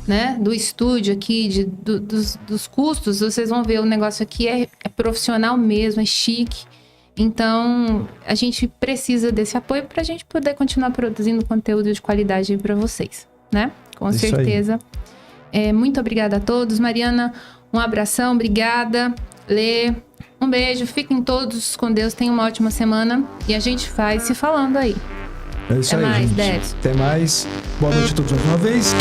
né, do estúdio aqui, dos custos. Vocês vão ver, o negócio aqui é profissional mesmo, é chique. Então, a gente precisa desse apoio para a gente poder continuar produzindo conteúdo de qualidade para vocês, né? Com Isso certeza. Muito obrigada a todos. Mariana, um abração, obrigada. Lê, um beijo. Fiquem todos com Deus. Tenham uma ótima semana. E a gente vai se falando aí. É isso aí, mais, gente. Debson. Até mais. Boa noite a todos mais uma vez.